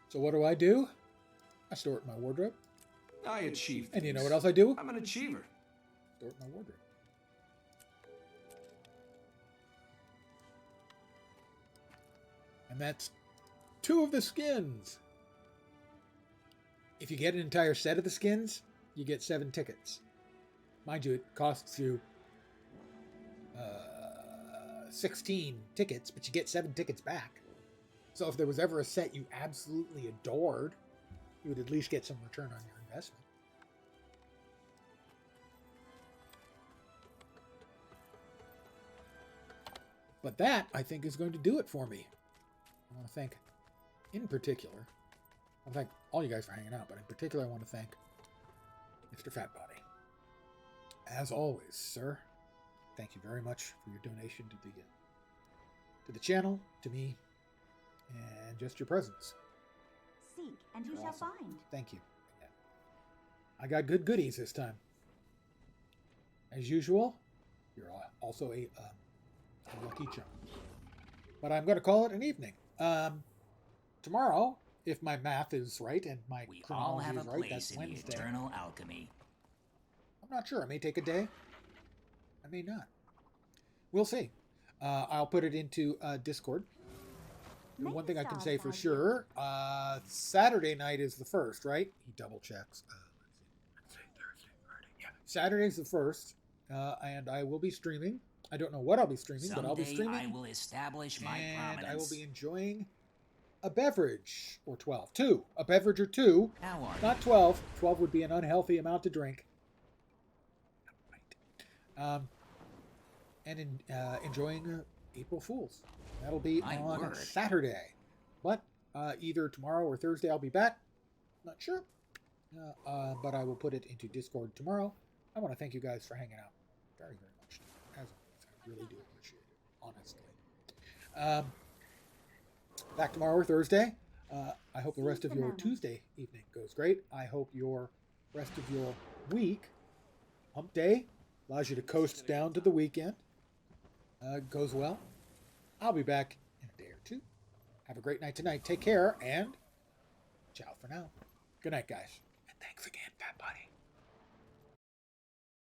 So what do? I store it in my wardrobe. I achieved. And you know what else I do? I'm an achiever. Store it in my wardrobe. And that's 2 of the skins. If you get an entire set of the skins, you get 7 tickets. Mind you, it costs you 16 tickets, but you get 7 tickets back. So if there was ever a set you absolutely adored, you would at least get some return on your investment. But that, I think, is going to do it for me. I want to thank, in particular, I want to thank all you guys for hanging out, but in particular, I want to thank Mr. Fatbody. As always, sir, thank you very much for your donation to the channel, to me, and just your presence. Seek, and you shall find. Thank you. I got good goodies this time. As usual, you're also a lucky charm. But I'm going to call it an evening. Tomorrow, if my math is right and my We all chronology have a is right, place that's in the Wednesday. eternal alchemy. I'm not sure. I may take a day. I may not. We'll see. I'll put it into Discord. And one thing I can say for sure, Saturday night is the 1st, right? He double checks. Let's see. Thursday, Friday. Yeah. Saturday's the 1st, and I will be streaming. I don't know what I'll be streaming, but I'll be Someday streaming. I will establish my And prominence. I will be enjoying a beverage or 12. 2. A beverage or 2. How are Not 12. 12 would be an unhealthy amount to drink. And enjoying April Fool's. That'll be My on word. Saturday. But either tomorrow or Thursday I'll be back. Not sure. But I will put it into Discord tomorrow. I want to thank you guys for hanging out very, very much. As always, I really do appreciate it, honestly. Back tomorrow or Thursday. I hope the rest of your Tuesday evening goes great. I hope your rest of your week, hump day, allows you to coast down to the weekend. Goes well. I'll be back in a day or two. Have a great night tonight. Take care, and ciao for now. Good night, guys. And thanks again, Fat Buddy.